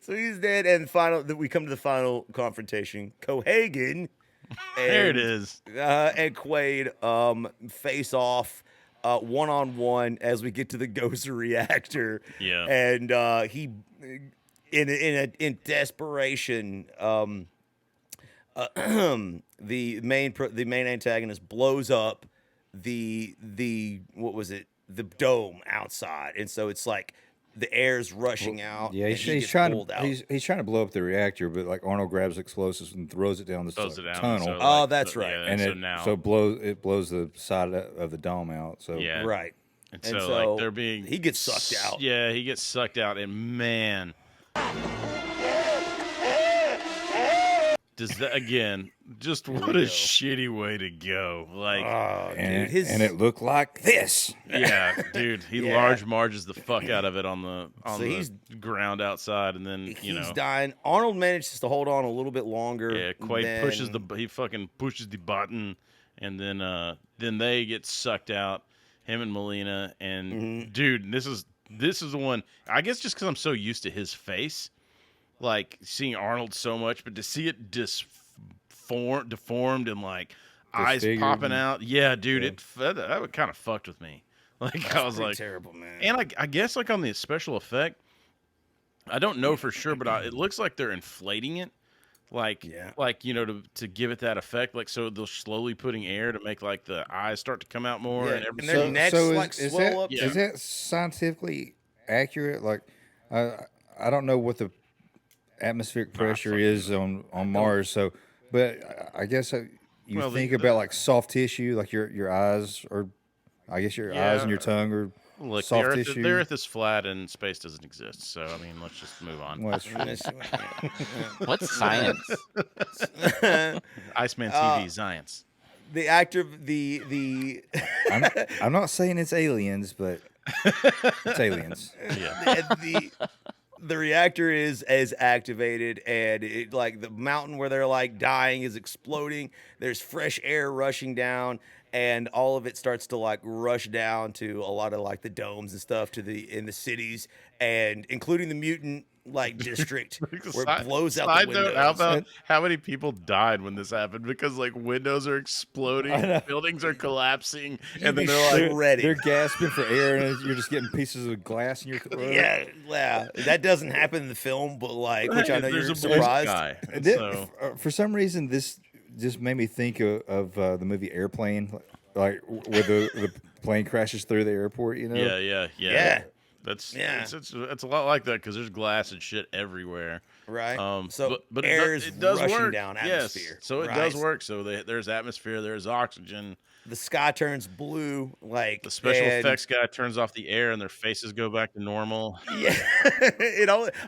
So he's dead, and we come to the final confrontation. Cohagen. There it is. And Quaid face off 1-on-1 as we get to the Gozer reactor. Yeah. And he, in desperation, the main antagonist blows up the dome outside, and so it's like the air's rushing out. Yeah, and he's trying to blow up the reactor, but like Arnold grabs explosives and throws it down the tunnel. So, oh, that's right. Yeah, and it blows the side of the dome out. So yeah, right. And so like he gets sucked out. Yeah, he gets sucked out, and man, does that again? Just what a shitty way to go. Like, and it looked like this. Yeah, dude, he large marges the fuck out of it on the ground outside, and then he's dying. Arnold manages to hold on a little bit longer. Yeah, Quaid he fucking pushes the button, and then they get sucked out. Him and Molina, and dude, this is the one. I guess just because I'm so used to his face, like seeing Arnold so much, but to see it deformed and like eyes popping out, yeah, dude, that kind of fucked with me. Like I was like, terrible, man. And I guess like on the special effect, I don't know for sure, but it looks like they're inflating it. Like to give it that effect, like so they're slowly putting air to make like the eyes start to come out more, and their necks swell up. Is that scientifically accurate? Like, I don't know what the atmospheric pressure is on Mars, so but I guess you think about like soft tissue, like your eyes, or I guess your eyes and your tongue are. Look, soft tissue. The Earth is flat and space doesn't exist. So I mean, let's just move on. Well, what's science? Iceman TV science. The actor, the I'm not saying it's aliens, but it's aliens. Yeah. The reactor is activated, and it like the mountain where they're like dying is exploding. There's fresh air rushing down. And all of it starts to like rush down to a lot of like the domes and stuff in the cities, and including the mutant like district where it blows out the windows. How about how many people died when this happened? Because like windows are exploding, buildings are collapsing, and then they're like they're gasping for air, and you're just getting pieces of glass in your throat. Yeah, that doesn't happen in the film, but like, which I know you're surprised. For some reason, this just made me think of the movie Airplane, like where the plane crashes through the airport. You know? Yeah. It's a lot like that because there's glass and shit everywhere. Right. But air it does rushing work. down atmosphere. Yes. So it does work. So there's atmosphere. There's oxygen. The sky turns blue. Like the special effects guy turns off the air and their faces go back to normal. Yeah.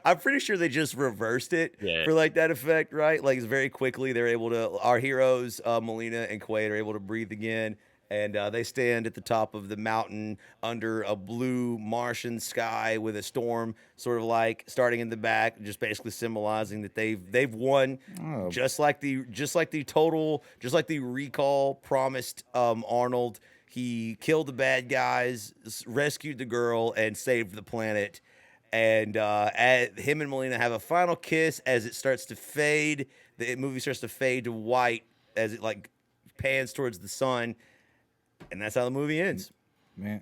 I'm pretty sure they just reversed it for like that effect, right? Like very quickly they're able to. Our heroes, Molina and Quaid, are able to breathe again. And they stand at the top of the mountain under a blue Martian sky with a storm sort of like starting in the back, just basically symbolizing that they've won. Just like the recall promised Arnold. He killed the bad guys, rescued the girl, and saved the planet. And him and Molina have a final kiss as it starts to fade. The movie starts to fade to white as it like pans towards the sun. And that's how the movie ends. Man,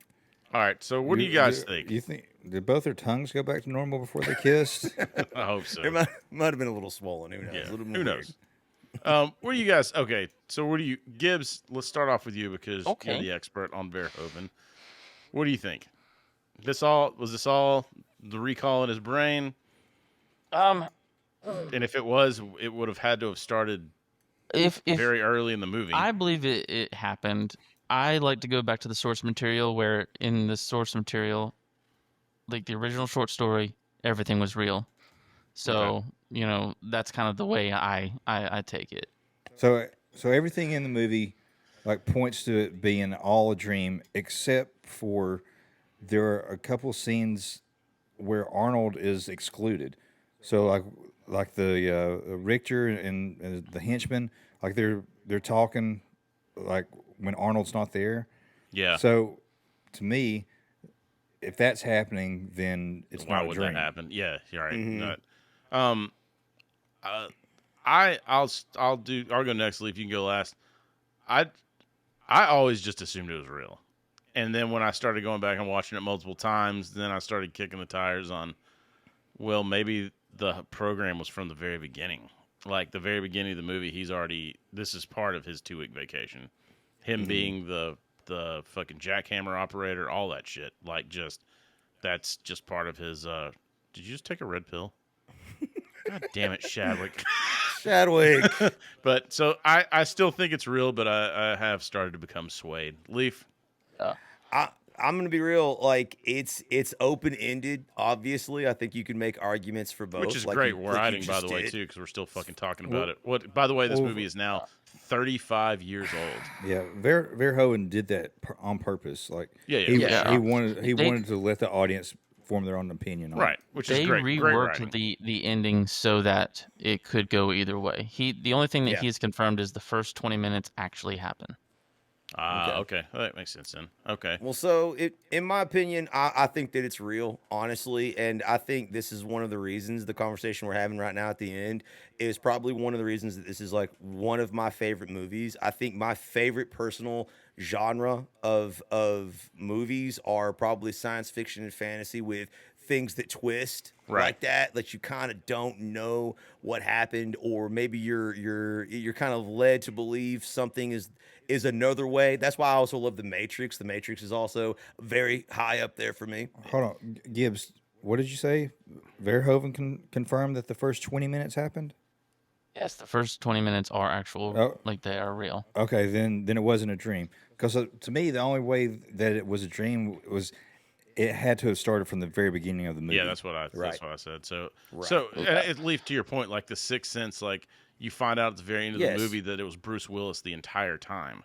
All right. So what do you guys think? You think did both their tongues go back to normal before they kissed? I hope so. It might have been a little swollen. Who knows? Yeah. A little more Who weird. knows? What do you guys? Okay. So what do you, Gibbs? Let's start off with you because Okay. you're the expert on Verhoeven. What do you think? Was this all the recall in his brain? And if it was, it would have had to have started If very early in the movie. I believe it happened. I like to go back to the source material, where in the source material, like the original short story, everything was real. So that's kind of the way I take it. So everything in the movie like points to it being all a dream, except for there are a couple scenes where Arnold is excluded. So like the Richter and the henchman, like they're talking like when Arnold's not there. Yeah. So to me, if that's happening, then it's Why not a would dream. that happen? Yeah, you're right. Mm-hmm. I'll go next, Leaf. You can go last. I always just assumed it was real, and then when I started going back and watching it multiple times, then I started kicking the tires on, well, maybe the program was from the very beginning. Like the very beginning of the movie, this is part of his 2-week vacation. Him being the fucking jackhammer operator, all that shit. Like that's just part of his. Did you just take a red pill? God damn it, Shadwick. Chadwick. But so I still think it's real, but I have started to become swayed. Leaf. I'm gonna be real. Like it's open ended. Obviously, I think you can make arguments for both. Which is like great you writing, by just the way, did. too, because we're still fucking talking about it. What? By the way, this movie is now 35 years old. Yeah, Verhoeven did that on purpose. Like he wanted to let the audience form their own opinion on Right, it. which They is great. Great reworked writing. the ending so that it could go either way. The only thing that he has confirmed is the first 20 minutes actually happen. Okay. That makes sense then. Okay. Well, so in my opinion, I think that it's real, honestly, and I think this is one of the reasons the conversation we're having right now at the end is probably one of the reasons that this is like one of my favorite movies. I think my favorite personal genre of movies are probably science fiction and fantasy with things that twist like that you kind of don't know what happened, or maybe you're kind of led to believe something is another way. That's why I also love The Matrix. The Matrix is also very high up there for me. Hold on, Gibbs. What did you say? Verhoeven confirmed that the first 20 minutes happened? Yes, the first 20 minutes are actual, like they are real. Okay, then it wasn't a dream. Because to me, the only way that it was a dream was it had to have started from the very beginning of the movie. Yeah, that's what I said. So at least to your point, like the Sixth Sense, like you find out at the very end of the movie that it was Bruce Willis the entire time.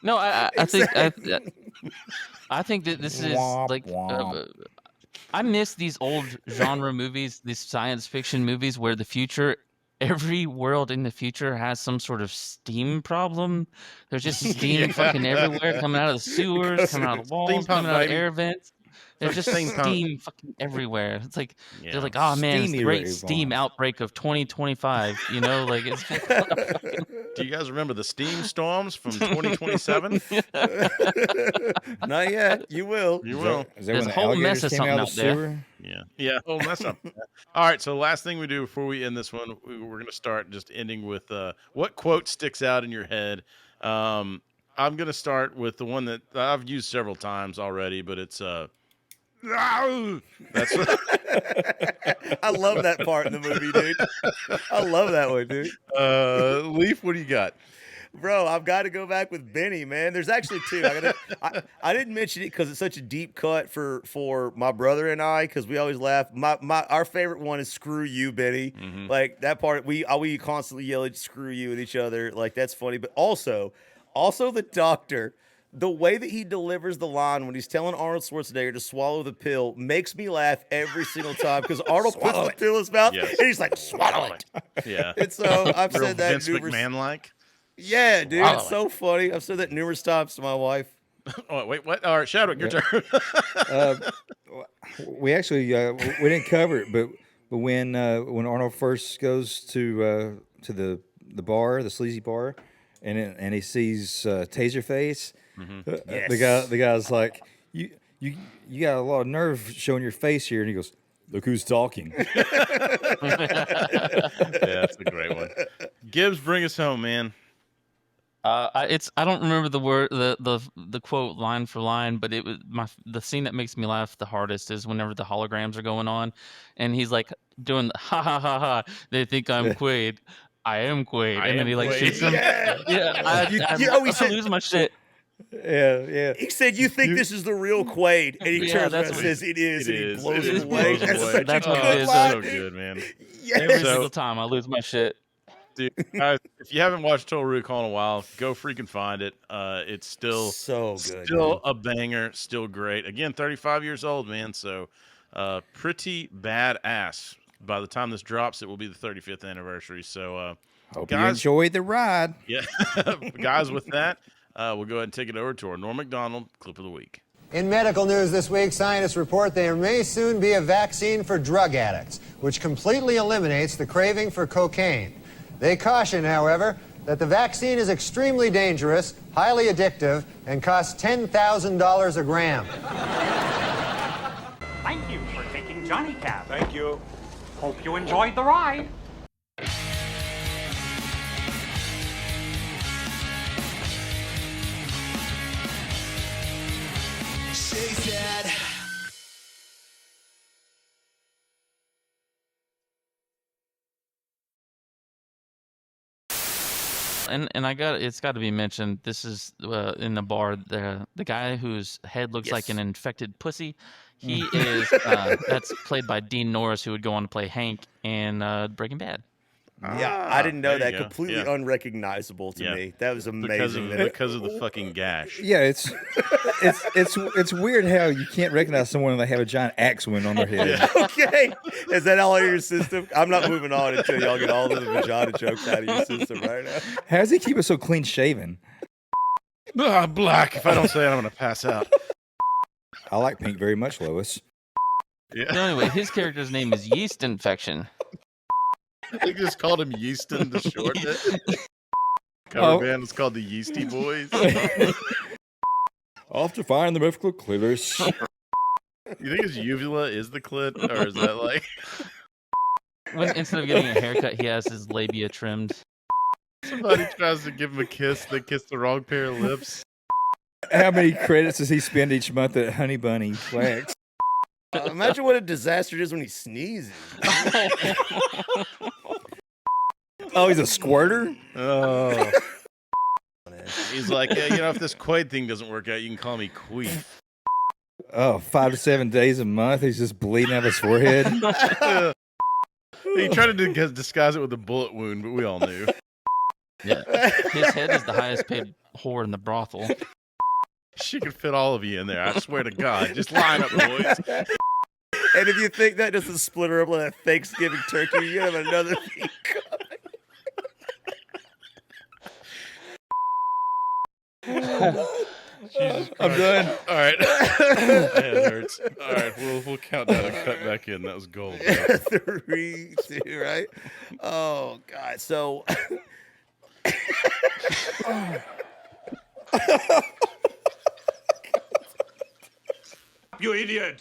No, I think that this is like I miss these old genre movies, these science fiction movies where the future, every world in the future has some sort of steam problem. There's just steam fucking everywhere, coming out of the sewers, coming out of the walls, coming out of air vents. There's just steam fucking everywhere. It's like they're like, oh man, it's the great steam outbreak of 2025. You know, like it's. Do you guys remember the steam storms from 2027? Not yet. You will. You will. Is that when the alligators came out of the sewer? Yeah. Oh, mess up. All right. So last thing we do before we end this one, we're going to start just ending with what quote sticks out in your head. I'm going to start with the one that I've used several times already, but it's that's what I love that part in the movie, dude. I love that one, dude. Leaf, what do you got? Bro, I've got to go back with Benny, man. There's actually two. I didn't mention it because it's such a deep cut for my brother and I, because we always laugh. Our favorite one is "Screw you, Benny." Mm-hmm. Like that part, we constantly yell at "Screw you" at each other. Like that's funny. But also the doctor. The way that he delivers the line when he's telling Arnold Schwarzenegger to swallow the pill makes me laugh every single time, because Arnold puts the pill in his mouth and he's like, swallow it. Yeah. And so I've said that Vince McMahon-like. Yeah, dude, it's so funny. I've said that numerous times to my wife. Oh, wait, what? All right, Shadwick, your turn. We actually we didn't cover it, but when Arnold first goes to the bar, the sleazy bar, and he sees Taserface. The guy's like, you got a lot of nerve showing your face here, and he goes, "Look who's talking." Yeah, that's a great one. Gibbs, bring us home, man. I don't remember the word the quote line for line, but it was the scene that makes me laugh the hardest is whenever the holograms are going on, and he's like doing the ha ha ha ha. They think I'm Quaid. I am Quaid, and then he like shoots him. I lose my shit. Yeah. He said, "You think this is the real Quaid?" And he turns around and says, "It is." And he blows it away. That's what it is. So good, man. Every single time I lose my shit. Dude, guys, if you haven't watched Total Recall in a while, go freaking find it. It's still so good, still a banger, still great. Again, 35 years old, man. So, pretty badass. By the time this drops, it will be the 35th anniversary. So, hope guys, you enjoyed the ride. Yeah, guys. With that, we'll go ahead and take it over to our Norm Macdonald clip of the week. In medical news this week, scientists report there may soon be a vaccine for drug addicts, which completely eliminates the craving for cocaine. They caution, however, that the vaccine is extremely dangerous, highly addictive, and costs $10,000 a gram. Thank you for taking Johnny Cab. Thank you. Hope you enjoyed the ride. And it's got to be mentioned. This is in the bar. The guy whose head looks like an infected pussy. He is that's played by Dean Norris, who would go on to play Hank in Breaking Bad. Yeah, I didn't know that. Completely unrecognizable to me. That was amazing. Because of the fucking gash. Yeah, it's weird how you can't recognize someone when they have a giant axe wound on their head. Okay, is that all in your system? I'm not moving on until y'all get all of the vagina jokes out of your system right now. How does he keep it so clean shaven? Black. If I don't say it, I'm gonna pass out. I like pink very much, Lois. Yeah. So anyway, his character's name is Yeast Infection. They just called him Yeaston to shorten it. Cover band was called the Yeasty Boys. Off to find the mythical clitoris. You think his uvula is the clit, or is that like when instead of getting a haircut, he has his labia trimmed? Somebody tries to give him a kiss, they kiss the wrong pair of lips. How many credits does he spend each month at Honey Bunny Wax? Imagine what a disaster it is when he sneezes. Oh, he's a squirter? Oh. He's like, yeah, if this Quaid thing doesn't work out, you can call me Queef. Oh, 5 to 7 days a month, he's just bleeding out of his forehead. He tried to disguise it with a bullet wound, but we all knew. Yeah, his head is the highest paid whore in the brothel. She could fit all of you in there, I swear to God. Just line up, boys. And if you think that doesn't split her up like a Thanksgiving turkey, you have another thing I'm done. All right. It hurts. All right, we'll count down and cut back in. That was gold. 3, 2, right? Oh, God. So... You idiot!